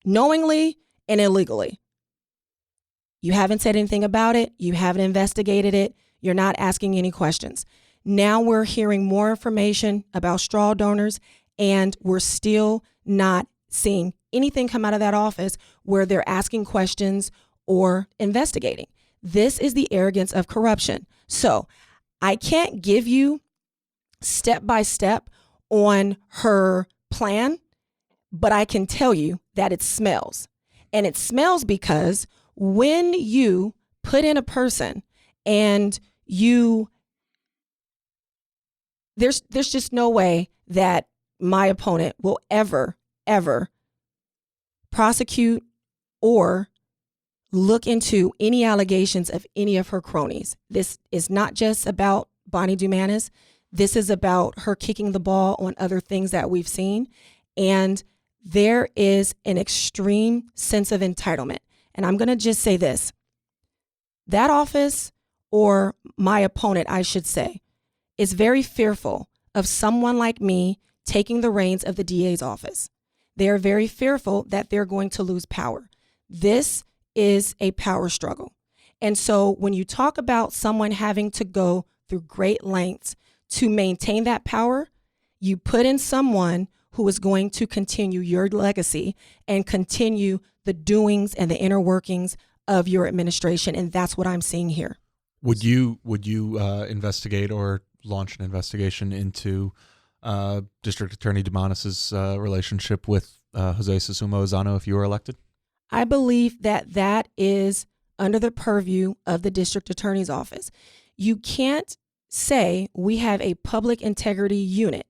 knowingly and illegally. You haven't said anything about it. You haven't investigated it. You're not asking any questions. Now we're hearing more information about straw donors, and we're still not seeing anything come out of that office where they're asking questions or investigating. This is the arrogance of corruption. So I can't give you step by step on her plan, but I can tell you that it smells. And it smells because when you put in a person and there's just no way that my opponent will ever prosecute or look into any allegations of any of her cronies. This is not just about Bonnie Dumanis. This is about her kicking the ball on other things that we've seen. And there is an extreme sense of entitlement. And I'm going to just say this. That office, or my opponent, I should say, is very fearful of someone like me taking the reins of the DA's office. They are very fearful that they're going to lose power. This is a power struggle. And so when you talk about someone having to go through great lengths to maintain that power, you put in someone who is going to continue your legacy and continue the doings and the inner workings of your administration. And that's what I'm seeing here. Would you investigate or launch an investigation into District Attorney Dumanis's relationship with Jose Susumo Ozano if you were elected? I believe that is under the purview of the district attorney's office. You can't say we have a public integrity unit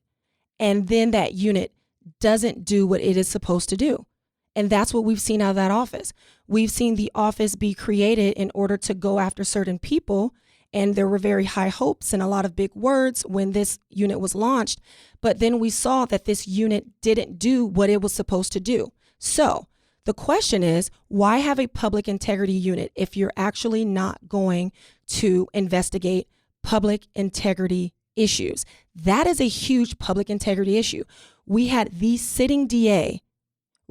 and then that unit doesn't do what it is supposed to do. And that's what we've seen out of that office. We've seen the office be created in order to go after certain people. And there were very high hopes and a lot of big words when this unit was launched. But then we saw that this unit didn't do what it was supposed to do. So the question is, why have a public integrity unit if you're actually not going to investigate public integrity issues? That is a huge public integrity issue. We had the sitting DA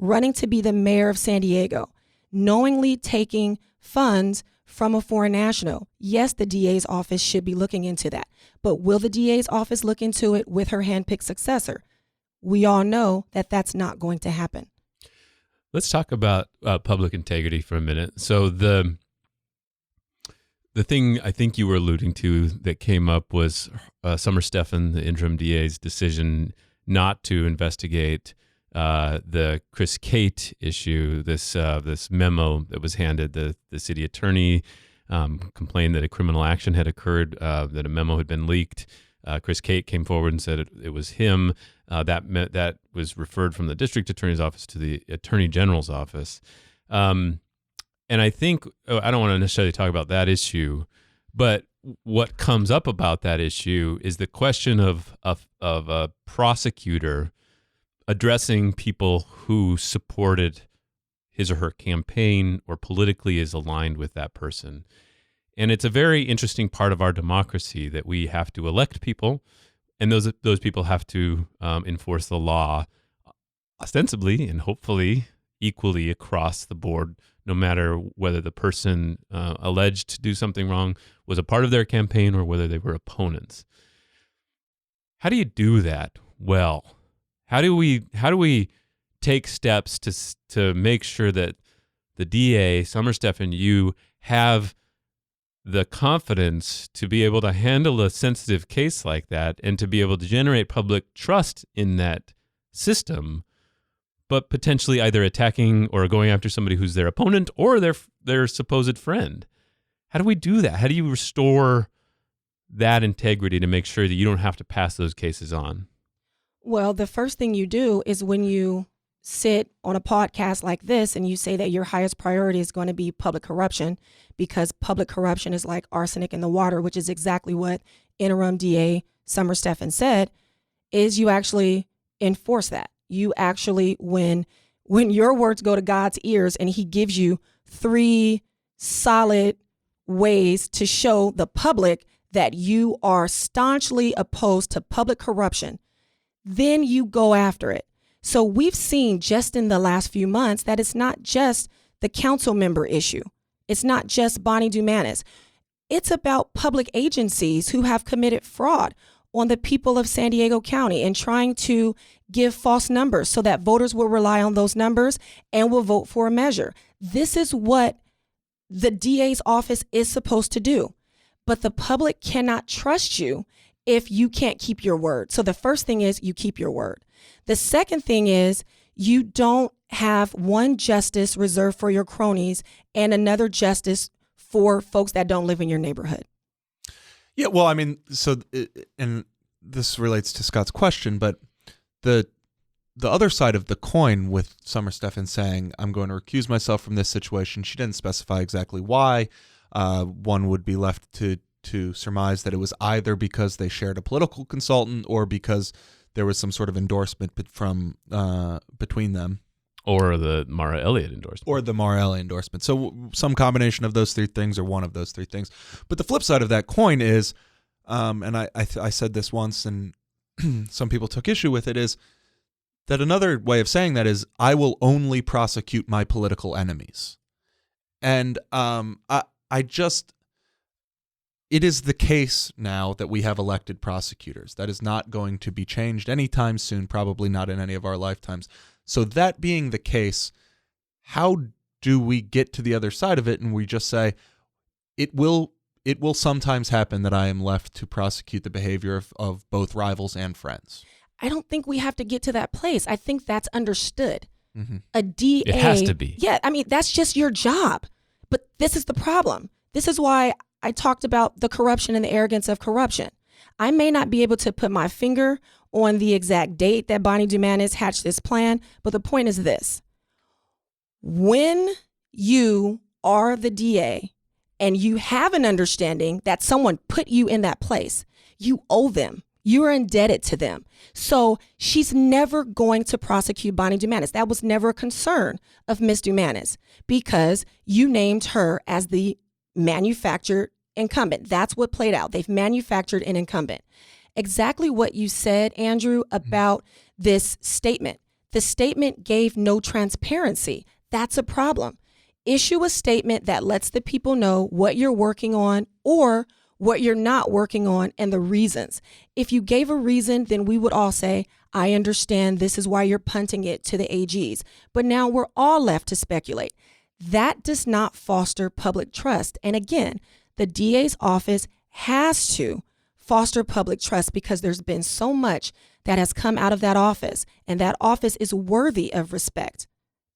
running to be the mayor of San Diego, knowingly taking funds from a foreign national. Yes, the DA's office should be looking into that. But will the DA's office look into it with her handpicked successor? We all know that that's not going to happen. Let's talk about public integrity for a minute. So the thing I think you were alluding to that came up was Summer Stefan, the interim DA's decision not to investigate the Chris Kate issue. This memo that was handed, the city attorney complained that a criminal action had occurred, that a memo had been leaked. Chris Kate came forward and said it was him. That was referred from the district attorney's office to the attorney general's office. And I think, I don't want to necessarily talk about that issue, but what comes up about that issue is the question of a prosecutor addressing people who supported his or her campaign or politically is aligned with that person. And it's a very interesting part of our democracy that we have to elect people, and those people have to enforce the law ostensibly and hopefully equally across the board, no matter whether the person alleged to do something wrong was a part of their campaign or whether they were opponents. How do you do that well? How do we take steps to make sure that the DA, Summer Stefan, you have the confidence to be able to handle a sensitive case like that and to be able to generate public trust in that system, but potentially either attacking or going after somebody who's their opponent or their supposed friend? How do we do that? How do you restore that integrity to make sure that you don't have to pass those cases on? Well, the first thing you do is when you sit on a podcast like this and you say that your highest priority is going to be public corruption, because public corruption is like arsenic in the water, which is exactly what interim DA Summer Stefan said, is you actually enforce that. You actually, when your words go to God's ears and he gives you 3 solid ways to show the public that you are staunchly opposed to public corruption, then you go after it. So we've seen just in the last few months that it's not just the council member issue. It's not just Bonnie Dumanis. It's about public agencies who have committed fraud on the people of San Diego County and trying to give false numbers so that voters will rely on those numbers and will vote for a measure. This is what the DA's office is supposed to do. But the public cannot trust you if you can't keep your word. So the first thing is you keep your word. The second thing is you don't have one justice reserved for your cronies and another justice for folks that don't live in your neighborhood. Yeah, well, I mean, and this relates to Scott's question, but the other side of the coin with Summer Stefan saying, I'm going to recuse myself from this situation, she didn't specify exactly why. One would be left to surmise that it was either because they shared a political consultant or because there was some sort of endorsement from between them. Or the Mara Elliott endorsement. So some combination of those 3 things or one of those 3 things. But the flip side of that coin is, and I said this once and some people took issue with it, is that another way of saying that is I will only prosecute my political enemies. And it is the case now that we have elected prosecutors. That is not going to be changed anytime soon, probably not in any of our lifetimes. So that being the case, how do we get to the other side of it and we just say, it will sometimes happen that I am left to prosecute the behavior of both rivals and friends? I don't think we have to get to that place. I think that's understood. Mm-hmm. A DA. It has to be. Yeah, I mean, that's just your job. But this is the problem. This is why I talked about the corruption and the arrogance of corruption. I may not be able to put my finger on the exact date that Bonnie Dumanis hatched this plan, but the point is this. When you are the DA and you have an understanding that someone put you in that place, you owe them. You are indebted to them. So she's never going to prosecute Bonnie Dumanis. That was never a concern of Miss Dumanis because you named her as the manufactured incumbent. That's what played out. They've manufactured an incumbent. Exactly what you said, Andrew, about this statement. The statement gave no transparency. That's a problem. Issue a statement that lets the people know what you're working on or what you're not working on and the reasons. If you gave a reason, then we would all say, I understand this is why you're punting it to the AGs. But now we're all left to speculate. That does not foster public trust. And again, the DA's office has to foster public trust because there's been so much that has come out of that office, and that office is worthy of respect.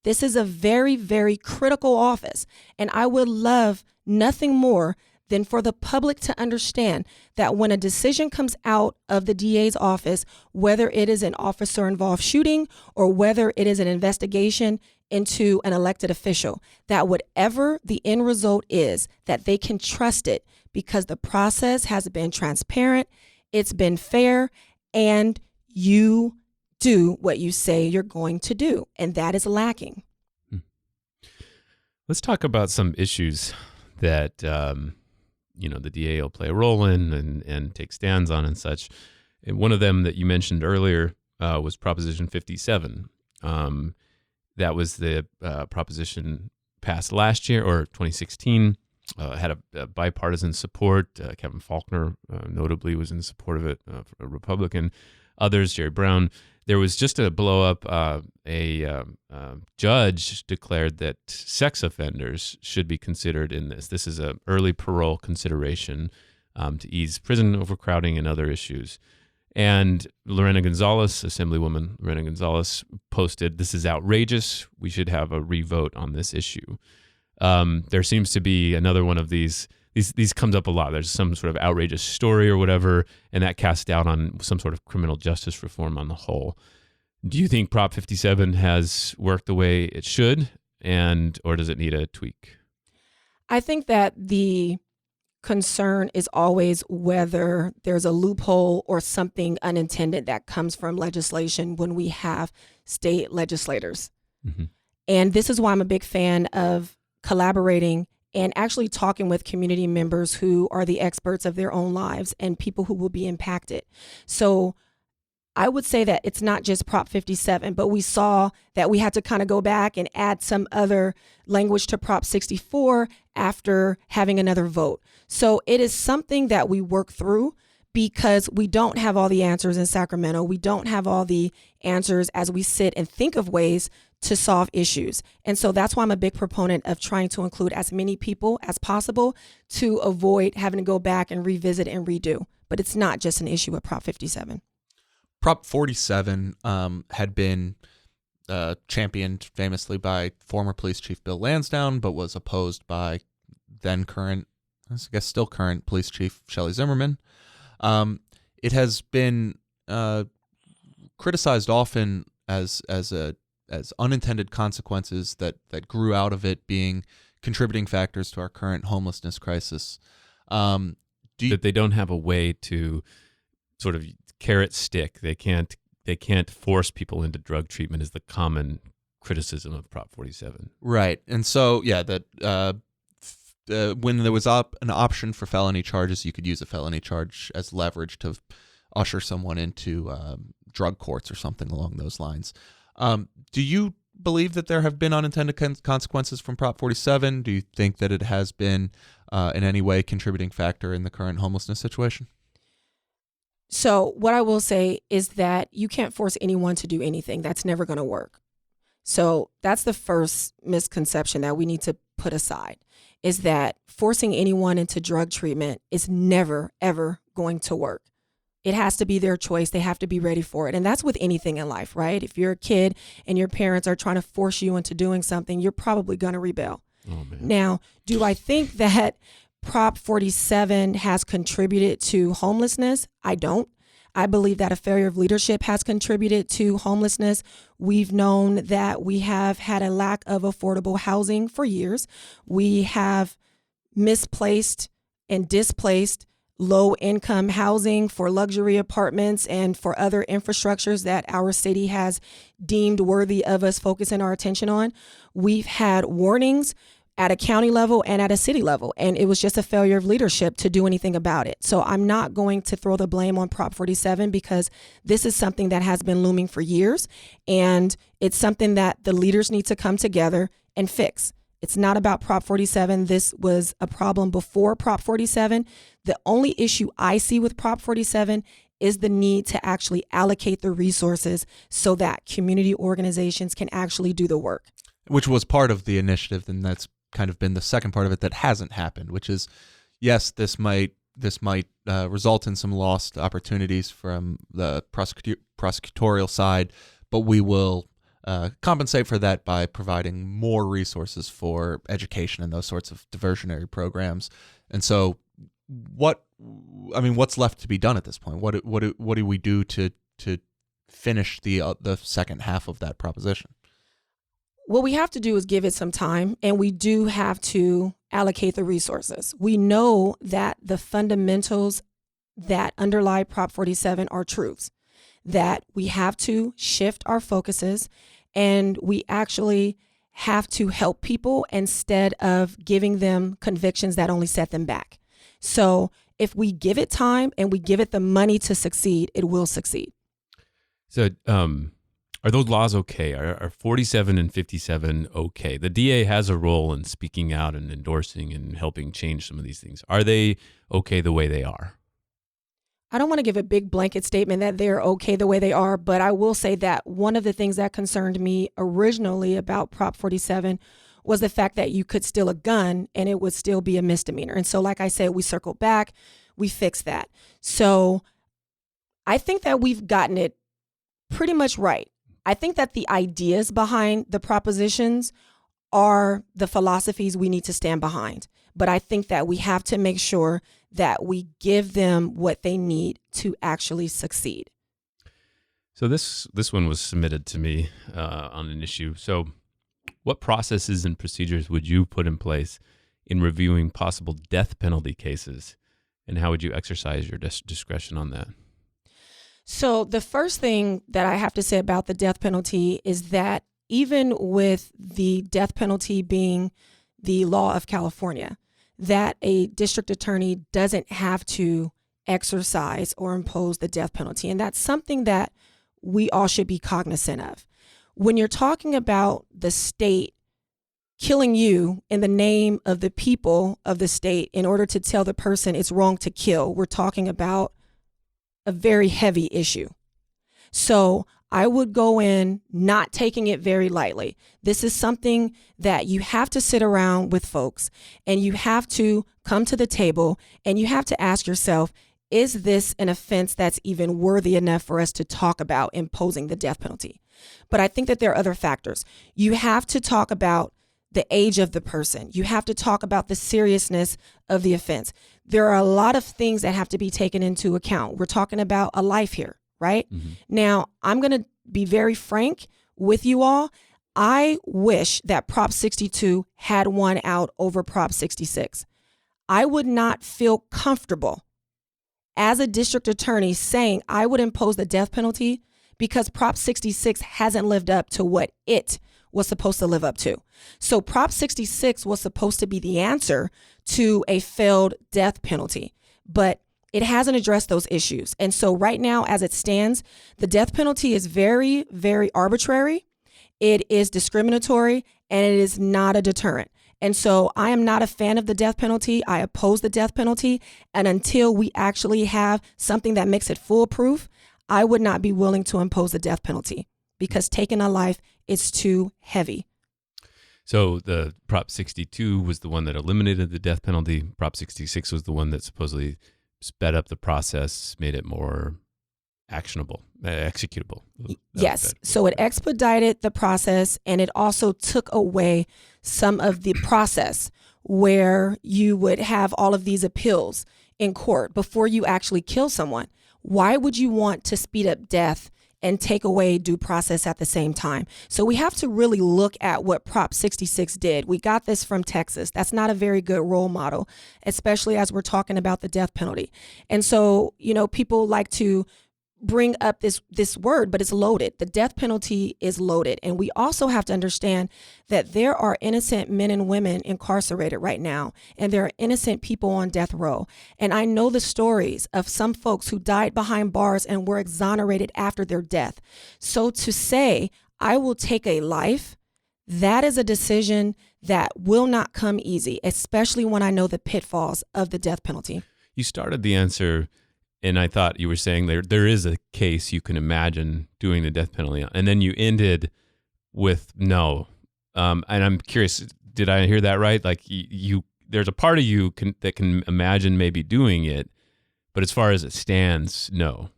This is a very, very critical office, and I would love nothing more than for the public to understand that when a decision comes out of the DA's office, whether it is an officer-involved shooting or whether it is an investigation into an elected official, that whatever the end result is, that they can trust it because the process has been transparent, it's been fair, and you do what you say you're going to do, and that is lacking. Let's talk about some issues that the DA will play a role in and take stands on and such. And one of them that you mentioned earlier was Proposition 57. That was the proposition passed last year or 2016 had a bipartisan support. Kevin Faulconer notably was in support of it, a Republican. Others, Jerry Brown. There was just a blow up. A judge declared that sex offenders should be considered in this. This is an early parole consideration to ease prison overcrowding and other issues. And Lorena Gonzalez, Assemblywoman Lorena Gonzalez, posted, "This is outrageous. We should have a revote on this issue." There seems to be another one of these comes up a lot. There's some sort of outrageous story or whatever, and that casts doubt on some sort of criminal justice reform on the whole. Do you think Prop 57 has worked the way it should, or does it need a tweak? I think that the concern is always whether there's a loophole or something unintended that comes from legislation when we have state legislators. Mm-hmm. And this is why I'm a big fan of collaborating and actually talking with community members who are the experts of their own lives and people who will be impacted. So I would say that it's not just Prop 57, but we saw that we had to kind of go back and add some other language to Prop 64 after having another vote. So it is something that we work through because we don't have all the answers in Sacramento. We don't have all the answers as we sit and think of ways to solve issues. And so that's why I'm a big proponent of trying to include as many people as possible to avoid having to go back and revisit and redo. But it's not just an issue with Prop 57. Prop 47 had been championed famously by former police chief Bill Lansdowne, but was opposed by then current, I guess still current police chief Shelley Zimmerman. It has been criticized often as unintended consequences that grew out of it being contributing factors to our current homelessness crisis. That they don't have a way to sort of carrot stick. They can't force people into drug treatment is the common criticism of Prop 47. Right. And so, yeah, that when there was an option for felony charges, you could use a felony charge as leverage to usher someone into drug courts or something along those lines. Do you believe that there have been unintended consequences from Prop 47? Do you think that it has been in any way contributing factor in the current homelessness situation? So what I will say is that you can't force anyone to do anything. That's never going to work. So that's the first misconception that we need to put aside, is that forcing anyone into drug treatment is never, ever going to work. It has to be their choice. They have to be ready for it. And that's with anything in life, right? If you're a kid and your parents are trying to force you into doing something, you're probably going to rebel. Oh, man. Now, do I think that Prop 47 has contributed to homelessness? I don't. I believe that a failure of leadership has contributed to homelessness. We've known that we have had a lack of affordable housing for years. We have misplaced and displaced low-income housing for luxury apartments and for other infrastructures that our city has deemed worthy of us focusing our attention on. We've had warnings at a county level and at a city level, and it was just a failure of leadership to do anything about it. So I'm not going to throw the blame on Prop 47 because this is something that has been looming for years, and it's something that the leaders need to come together and fix. It's not about Prop 47. This was a problem before Prop 47. The only issue I see with Prop 47 is the need to actually allocate the resources so that community organizations can actually do the work. Which was part of the initiative, and that's kind of been the second part of it that hasn't happened, which is, yes, this might result in some lost opportunities from the prosecutorial side, but we will compensate for that by providing more resources for education and those sorts of diversionary programs. And so, what's left to be done at this point? What do we do to finish the second half of that proposition? What we have to do is give it some time, and we do have to allocate the resources. We know that the fundamentals that underlie Prop 47 are truths, that we have to shift our focuses, and we actually have to help people instead of giving them convictions that only set them back. So if we give it time and we give it the money to succeed, it will succeed. So Are those laws okay? Are 47 and 57 okay? The DA has a role in speaking out and endorsing and helping change some of these things. Are they okay the way they are? I don't want to give a big blanket statement that they're okay the way they are, but I will say that one of the things that concerned me originally about Prop 47 was the fact that you could steal a gun and it would still be a misdemeanor. And so, like I said, we circled back, we fixed that. So I think that we've gotten it pretty much right. I think that the ideas behind the propositions are the philosophies we need to stand behind. But I think that we have to make sure that we give them what they need to actually succeed. So this one was submitted to me on an issue. So what processes and procedures would you put in place in reviewing possible death penalty cases? And how would you exercise your discretion on that? So the first thing that I have to say about the death penalty is that even with the death penalty being the law of California, that a district attorney doesn't have to exercise or impose the death penalty. And that's something that we all should be cognizant of. When you're talking about the state killing you in the name of the people of the state in order to tell the person it's wrong to kill, we're talking about a very heavy issue. So I would go in not taking it very lightly. This is something that you have to sit around with folks and you have to come to the table and you have to ask yourself, is this an offense that's even worthy enough for us to talk about imposing the death penalty? But I think that there are other factors. You have to talk about the age of the person. You have to talk about the seriousness of the offense. There are a lot of things that have to be taken into account. We're talking about a life here, right? Mm-hmm. Now, I'm going to be very frank with you all. I wish that Prop 62 had won out over Prop 66. I would not feel comfortable as a district attorney saying I would impose the death penalty because Prop 66 hasn't lived up to what it was supposed to live up to. So Prop 66 was supposed to be the answer to a failed death penalty, but it hasn't addressed those issues. And so right now, as it stands, the death penalty is very, very arbitrary. It is discriminatory, and it is not a deterrent. And so I am not a fan of the death penalty. I oppose the death penalty. And until we actually have something that makes it foolproof, I would not be willing to impose the death penalty because taking a life is too heavy. So the Prop 62 was the one that eliminated the death penalty. Prop 66 was the one that supposedly sped up the process, made it more actionable, executable. Yes. So it expedited the process, and it also took away some of the process where you would have all of these appeals in court before you actually kill someone. Why would you want to speed up death and take away due process at the same time? So we have to really look at what Prop 66 did. We got this from Texas. That's not a very good role model, especially as we're talking about the death penalty. And so, people like to bring up this word, but it's loaded. The death penalty is loaded. And we also have to understand that there are innocent men and women incarcerated right now, and there are innocent people on death row. And I know the stories of some folks who died behind bars and were exonerated after their death. So to say, I will take a life, that is a decision that will not come easy, especially when I know the pitfalls of the death penalty. You started the answer, and I thought you were saying there is a case you can imagine doing the death penalty on. And then you ended with no. And I'm curious, did I hear that right? Like you there's a part of you that can imagine maybe doing it, but as far as it stands, no.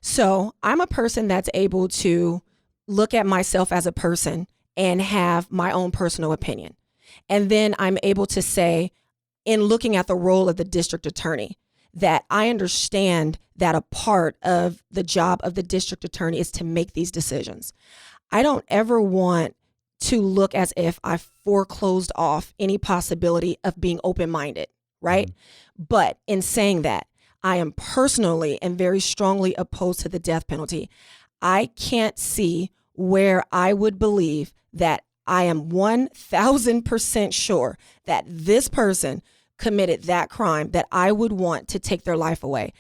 So I'm a person that's able to look at myself as a person and have my own personal opinion. And then I'm able to say, in looking at the role of the district attorney, that I understand that a part of the job of the district attorney is to make these decisions. I don't ever want to look as if I foreclosed off any possibility of being open-minded, right? Mm-hmm. But in saying that, I am personally and very strongly opposed to the death penalty. I can't see where I would believe that I am 1,000% sure that this person committed that crime that I would want to take their life away.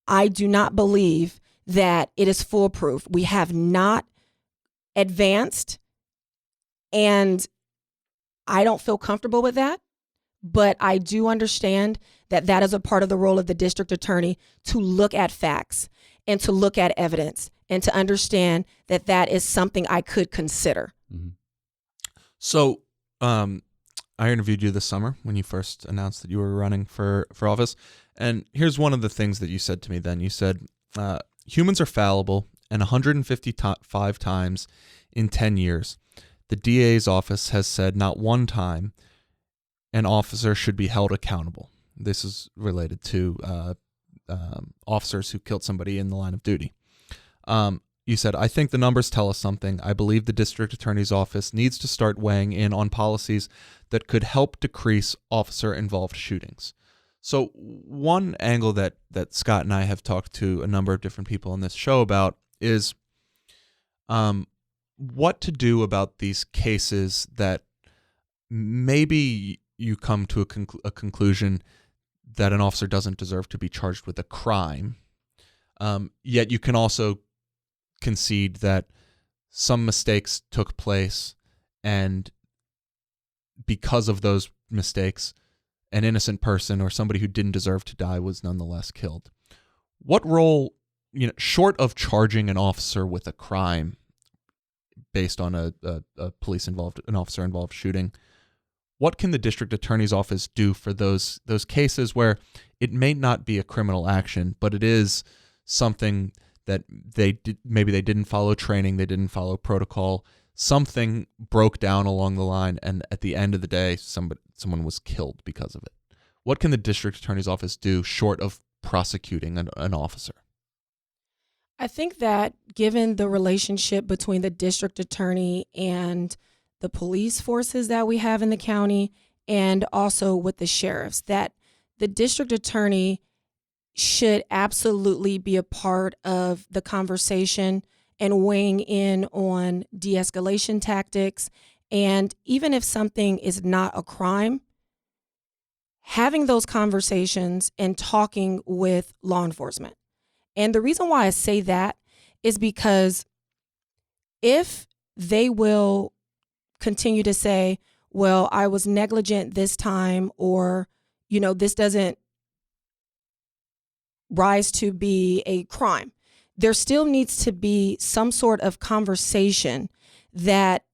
I do not believe that it is foolproof. We have not advanced, and I don't feel comfortable with that. But I do understand that that is a part of the role of the district attorney to look at facts and to look at evidence and to understand that that is something I could consider. Mm-hmm. So I interviewed you this summer when you first announced that you were running for office. And here's one of the things that you said to me then. You said, humans are fallible, and 155 times in 10 years, the DA's office has said not one time an officer should be held accountable. This is related to officers who killed somebody in the line of duty. You said, I think the numbers tell us something. I believe the district attorney's office needs to start weighing in on policies that could help decrease officer-involved shootings. So one angle that Scott and I have talked to a number of different people on this show about is what to do about these cases that maybe you come to a conclusion that an officer doesn't deserve to be charged with a crime, yet you can also concede that some mistakes took place, and because of those mistakes, an innocent person or somebody who didn't deserve to die was nonetheless killed. What role, short of charging an officer with a crime based on an officer-involved shooting, what can the district attorney's office do for those cases where it may not be a criminal action, but it is something that maybe they didn't follow training, they didn't follow protocol, something broke down along the line, and at the end of the day, someone was killed because of it? What can the district attorney's office do short of prosecuting an officer? I think that given the relationship between the district attorney and the police forces that we have in the county, and also with the sheriffs, that the district attorney should absolutely be a part of the conversation and weighing in on de-escalation tactics. And even if something is not a crime, having those conversations and talking with law enforcement. And the reason why I say that is because if they will continue to say, well, I was negligent this time, or, this doesn't rise to be a crime, there still needs to be some sort of conversation that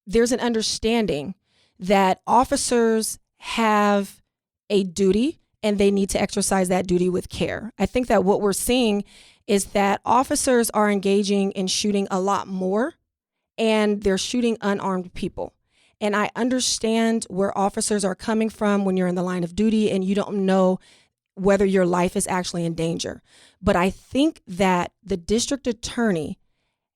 there's an understanding that officers have a duty and they need to exercise that duty with care. I think that what we're seeing is that officers are engaging in shooting a lot more, and they're shooting unarmed people. And I understand where officers are coming from when you're in the line of duty and you don't know whether your life is actually in danger. But I think that the district attorney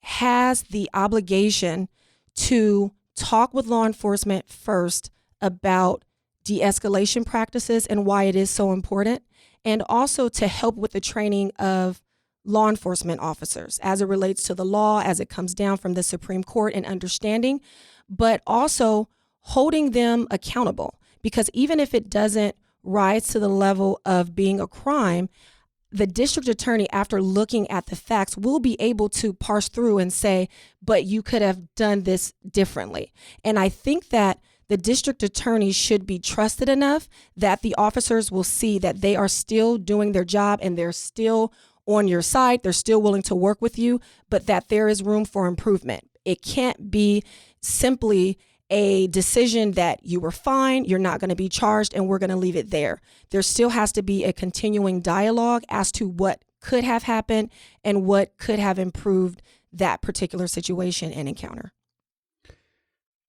has the obligation to talk with law enforcement first about de-escalation practices and why it is so important, and also to help with the training of law enforcement officers as it relates to the law, as it comes down from the Supreme Court, and understanding, but also holding them accountable. Because even if it doesn't rise to the level of being a crime, the district attorney, after looking at the facts, will be able to parse through and say, but you could have done this differently. And I think that the district attorney should be trusted enough that the officers will see that they are still doing their job and they're still on your side, they're still willing to work with you, but that there is room for improvement. It can't be simply a decision that you were fine, you're not going to be charged, and we're going to leave it there. There still has to be a continuing dialogue as to what could have happened and what could have improved that particular situation and encounter.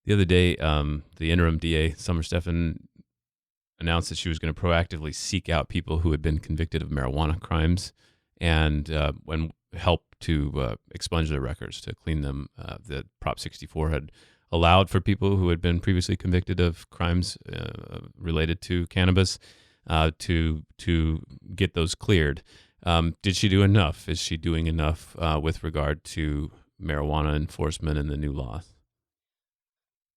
The other day, the interim DA, Summer Stefan, announced that she was going to proactively seek out people who had been convicted of marijuana crimes and help to expunge their records, to clean them. The Prop 64 had allowed for people who had been previously convicted of crimes related to cannabis to get those cleared. Did she do enough? Is she doing enough with regard to marijuana enforcement and the new laws?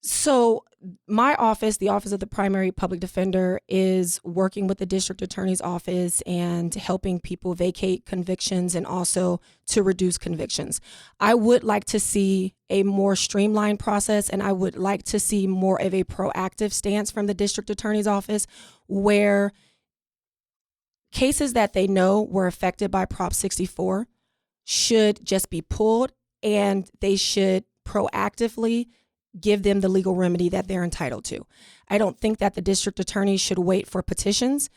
So my office, the Office of the Primary Public Defender, is working with the District Attorney's Office and helping people vacate convictions and also to reduce convictions. I would like to see a more streamlined process, and I would like to see more of a proactive stance from the District Attorney's Office, where cases that they know were affected by Prop 64 should just be pulled, and they should proactively give them the legal remedy that they're entitled to. I don't think that the district attorney should wait for petitions.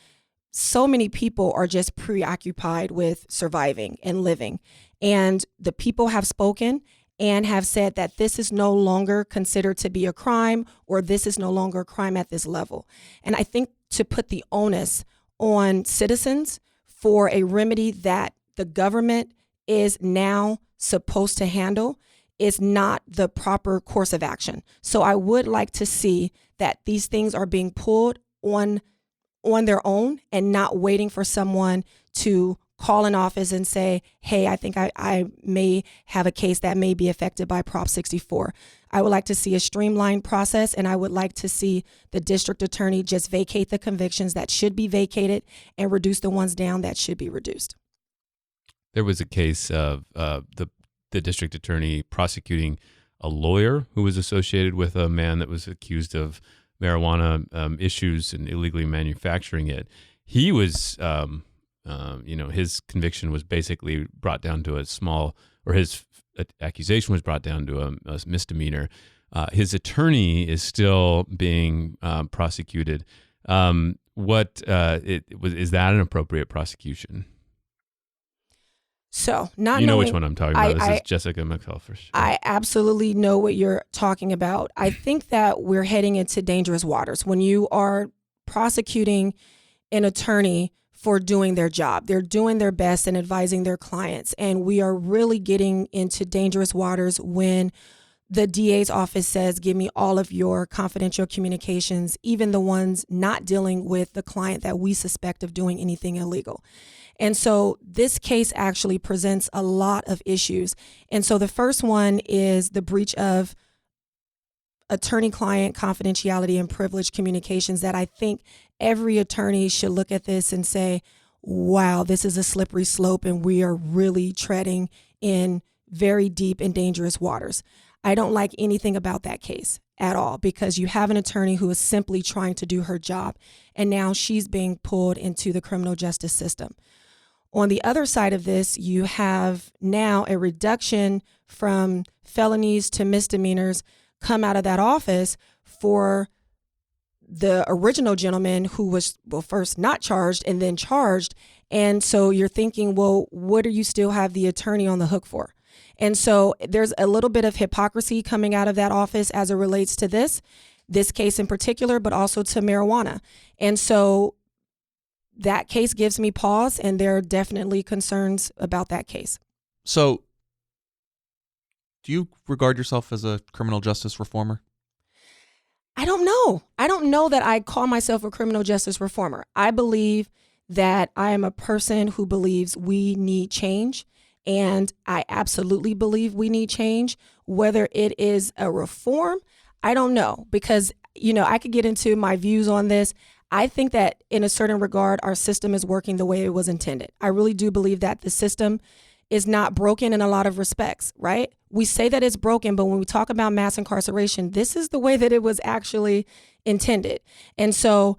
So many people are just preoccupied with surviving and living. And the people have spoken and have said that this is no longer considered to be a crime, or this is no longer a crime at this level. And I think to put the onus on citizens for a remedy that the government is now supposed to handle is not the proper course of action. So I would like to see that these things are being pulled on their own and not waiting for someone to call an office and say, hey, I think I may have a case that may be affected by Prop 64. I would like to see a streamlined process, and I would like to see the district attorney just vacate the convictions that should be vacated and reduce the ones down that should be reduced. There was a case of the district attorney prosecuting a lawyer who was associated with a man that was accused of marijuana issues and illegally manufacturing it. He was, his conviction was basically brought down to a small, or his accusation was brought down to a misdemeanor. His attorney is still being prosecuted. Is that an appropriate prosecution? So, which one I'm talking about. This is Jessica McCall for sure. I absolutely know what you're talking about. I think that we're heading into dangerous waters when you are prosecuting an attorney for doing their job. They're doing their best and advising their clients. And we are really getting into dangerous waters when the DA's office says, give me all of your confidential communications, even the ones not dealing with the client that we suspect of doing anything illegal. And so this case actually presents a lot of issues. And so the first one is the breach of attorney-client confidentiality and privilege communications that I think every attorney should look at this and say, wow, this is a slippery slope and we are really treading in very deep and dangerous waters. I don't like anything about that case at all, because you have an attorney who is simply trying to do her job, and now she's being pulled into the criminal justice system. On the other side of this, you have now a reduction from felonies to misdemeanors come out of that office for the original gentleman who was, first not charged and then charged. And so you're thinking, well, what do you still have the attorney on the hook for? And so there's a little bit of hypocrisy coming out of that office as it relates to this case in particular, but also to marijuana. And so that case gives me pause, and there are definitely concerns about that case. So, do you regard yourself as a criminal justice reformer? I don't know. I don't know that I call myself a criminal justice reformer. I believe that I am a person who believes we need change, and I absolutely believe we need change. Whether it is a reform, I don't know, because, I could get into my views on this. I think that in a certain regard, our system is working the way it was intended. I really do believe that the system is not broken in a lot of respects, right? We say that it's broken, but when we talk about mass incarceration, this is the way that it was actually intended. And so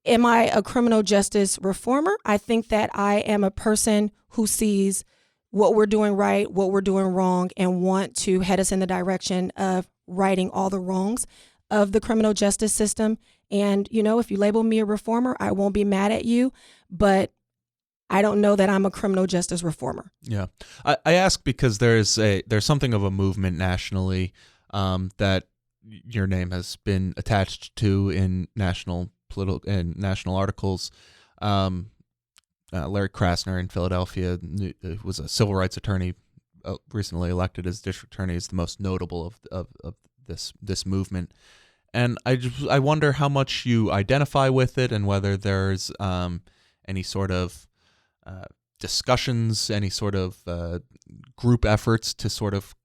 am I a criminal justice reformer? I think that I am a person who sees what we're doing right, what we're doing wrong, and want to head us in the direction of righting all the wrongs of the criminal justice system. And, if you label me a reformer, I won't be mad at you, but I don't know that I'm a criminal justice reformer. Yeah. I ask because there's something of a movement nationally that your name has been attached to in national articles. Larry Krasner in Philadelphia was a civil rights attorney, recently elected as district attorney, is the most notable of this movement. And I wonder how much you identify with it, and whether there's any sort of discussions, any sort of group efforts to sort of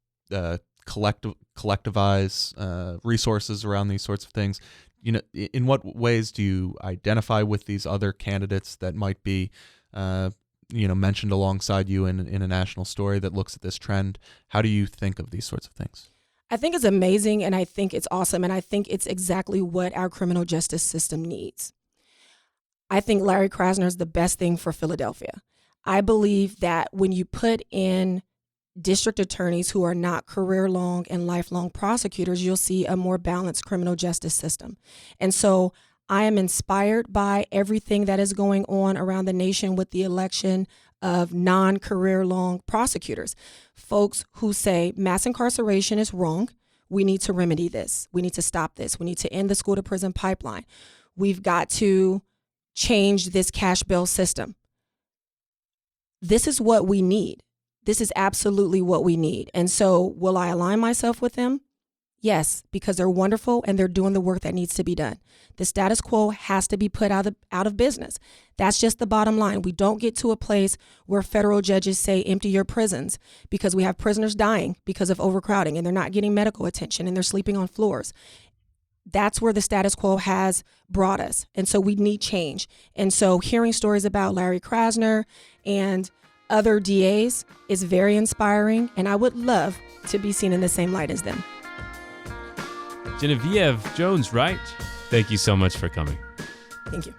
collectivize resources around these sorts of things. You know, in what ways do you identify with these other candidates that might be, mentioned alongside you in a national story that looks at this trend? How do you think of these sorts of things? I think it's amazing, and I think it's awesome, and I think it's exactly what our criminal justice system needs. I think Larry Krasner is the best thing for Philadelphia. I believe that when you put in district attorneys who are not career-long and lifelong prosecutors, you'll see a more balanced criminal justice system. And so I am inspired by everything that is going on around the nation with the election of non-career-long prosecutors. Folks who say mass incarceration is wrong. We need to remedy this. We need to stop this. We need to end the school-to-prison pipeline. We've got to change this cash bail system. This is what we need. This is absolutely what we need. And so will I align myself with them? Yes, because they're wonderful and they're doing the work that needs to be done. The status quo has to be put out of business. That's just the bottom line. We don't get to a place where federal judges say empty your prisons because we have prisoners dying because of overcrowding and they're not getting medical attention and they're sleeping on floors. That's where the status quo has brought us. And so we need change. And so hearing stories about Larry Krasner and other DAs is very inspiring, and I would love to be seen in the same light as them. Genevieve JonesWright, thank you so much for coming. Thank you.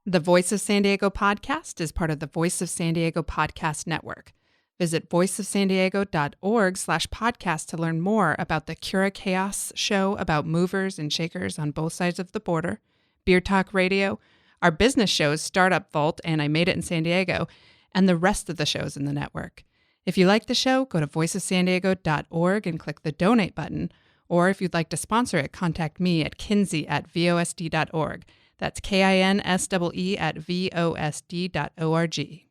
The Voice of San Diego podcast is part of the Voice of San Diego podcast network. Visit voiceofsandiego.org/podcast to learn more about the Cura Chaos show about movers and shakers on both sides of the border, Beer Talk Radio, our business shows Startup Vault and I Made It in San Diego, and the rest of the shows in the network. If you like the show, go to voiceofsandiego.org and click the donate button. Or if you'd like to sponsor it, contact me at kinsey@vosd.org. That's KINSEE@vosd.org.